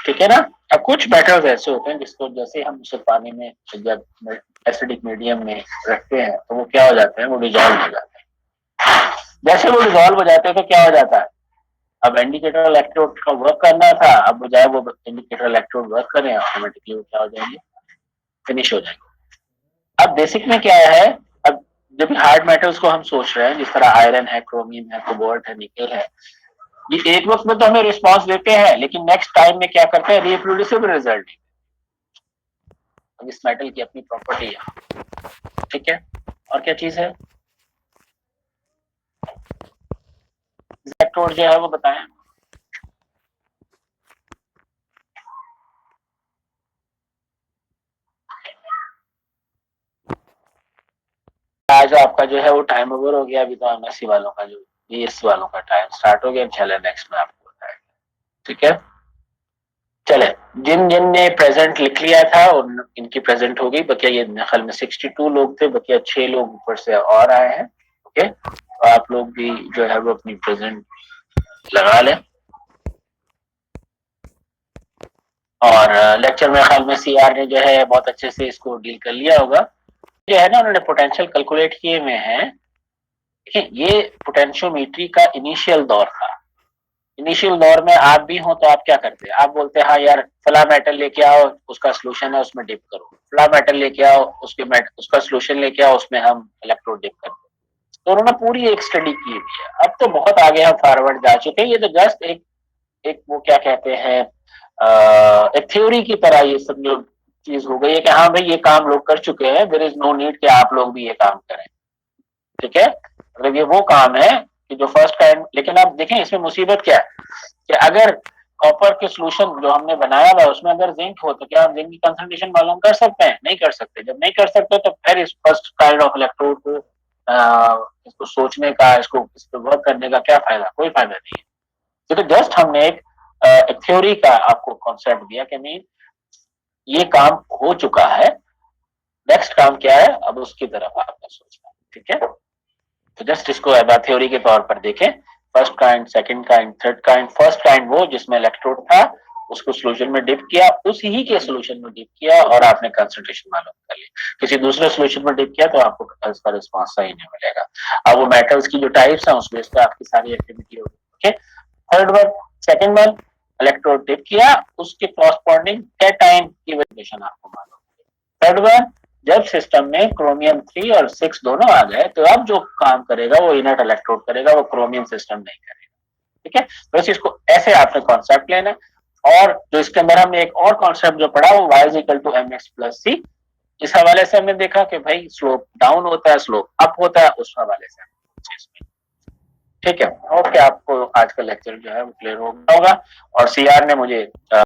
ठीक है ना, अब कुछ मेटल्स ऐसे होते हैं जिसको जैसे हम उसे पानी में जब एसिडिक मीडियम में रखते हैं तो वो क्या हो जाते हैं, वो डिजॉल्व हो जाते हैं। जैसे वो डिजॉल्व हो जाते हैं तो क्या हो जाता है, अब इंडिकेटर इलेक्ट्रोड का वर्क करना था, अब बजाय वो इंडिकेटर इलेक्ट्रोड वर्क करें ऑटोमेटिकली वो क्या हो जाएंगे, फिनिश हो जाएंगे। अब बेसिक में क्या है, अब जब हार्ड मेटल्स को हम सोच रहे हैं, जिस तरह आयरन है, क्रोमियम है, कोबाल्ट है, निकेल है, ये एक वक्त में तो हमें रिस्पांस देते हैं, लेकिन नेक्स्ट टाइम में क्या करते हैं, रिप्रोड्यूसिबल रिजल्ट। इस मेटल की अपनी प्रॉपर्टी है। ठीक है, और क्या चीज है, इलेक्ट्रोड जो है वो बताएं। आज आपका जो है वो टाइम ओवर हो गया, अभी तो एमएससी वालों का जो बीएस वालों का टाइम स्टार्ट हो गया। चले नेक्स्ट में आपको बताएंगे। ठीक है, चले, जिन जिन ने प्रेजेंट लिख लिया था और इनकी प्रेजेंट हो गई, बकिया ये ख्याल में 62 लोग थे, बकिया 6 लोग ऊपर से और आए हैं। ओके, तो आप लोग भी जो है वो अपनी प्रेजेंट लगा लें। और लेक्चर में ख्याल में सीआर ने जो है बहुत अच्छे से इसको डील कर लिया होगा। जो है ना उन्होंने पोटेंशियल कैलकुलेट किए हुए हैं। देखिए ये पोटेंशियोमीट्री का इनिशियल दौर था। इनिशियल दौर में आप भी हो तो आप क्या करते हैं, आप बोलते हैं हाँ यार फला मेटल लेके आओ, उसका सोल्यूशन है उसमें डिप करो, फला मेटल लेके आओ, उसका सोल्यूशन लेके आओ, उसमें हम इलेक्ट्रोड डिप करते हैं। तो उन्होंने पूरी एक स्टडी की हुई है। अब तो बहुत आगे हम फॉरवर्ड जा चुके हैं। ये तो जस्ट एक एक वो क्या कहते हैं एक थ्योरी की तरह ये सब जो चीज हो गई है कि हाँ भाई ये काम लोग कर चुके हैं, देयर इज नो नीड कि आप लोग भी ये काम करें। ठीक है, मतलब ये वो काम है कि जो फर्स्ट काइंड। लेकिन आप देखें इसमें मुसीबत क्या है कि अगर कॉपर के सोल्यूशन जो हमने बनाया हुआ उसमें अगर जिंक हो तो क्या आप जिंक की कंसंट्रेशन मालूम कर सकते हैं? नहीं कर सकते। जब नहीं कर सकते तो फिर इस फर्स्ट काइंड ऑफ इलेक्ट्रोड को इसको सोचने का, इसको इस पर वर्क करने का क्या फायदा? कोई फायदा नहीं है। तो जस्ट हमने एक थ्योरी का आपको कॉन्सेप्ट दिया कि नहीं ये काम हो चुका है, नेक्स्ट काम क्या है अब उसकी तरफ आपको सोचना है। ठीक है, तो जस्ट इसको थ्योरी के तौर पर देखें। First kind, second kind, third kind. First kind वो जिसमें इलेक्ट्रोड था, उसको सोल्यूशन में डिप किया, उसी ही के सोल्यूशन में डिप किया और आपने कंसंट्रेशन मालूम कर ली। किसी दूसरे सोल्यूशन में डिप किया तो आपको इसका रिस्पॉन्स सही नहीं मिलेगा। अब वो मेटल्स की जो टाइप्स हैं उस बेस पे आपकी सारी एक्टिविटी होगी। Okay, third one, second one, electrode dip किया, उसके कॉरस्पॉन्डिंग कैटायन की वेरिएशन आपको मालूम है। थर्ड वन, जब सिस्टम में क्रोमियम 3 और 6 दोनों आ गए तो अब जो काम करेगा वो इनर्ट इलेक्ट्रोड करेगा, वो क्रोमियम सिस्टम नहीं करेगा। ठीक है, तो इस इसको ऐसे आपने कॉन्सेप्ट लेना है। और जो इसके अंदर हमने एक और कॉन्सेप्ट जो पढ़ा वो y is equal to mx plus C. इस हवाले से हमने देखा कि भाई स्लोप डाउन होता है, स्लोप अप होता है, उस हवाले से ठीक है। ओके, आपको आज का लेक्चर जो है वो क्लियर हो गया होगा। और सीआर ने मुझे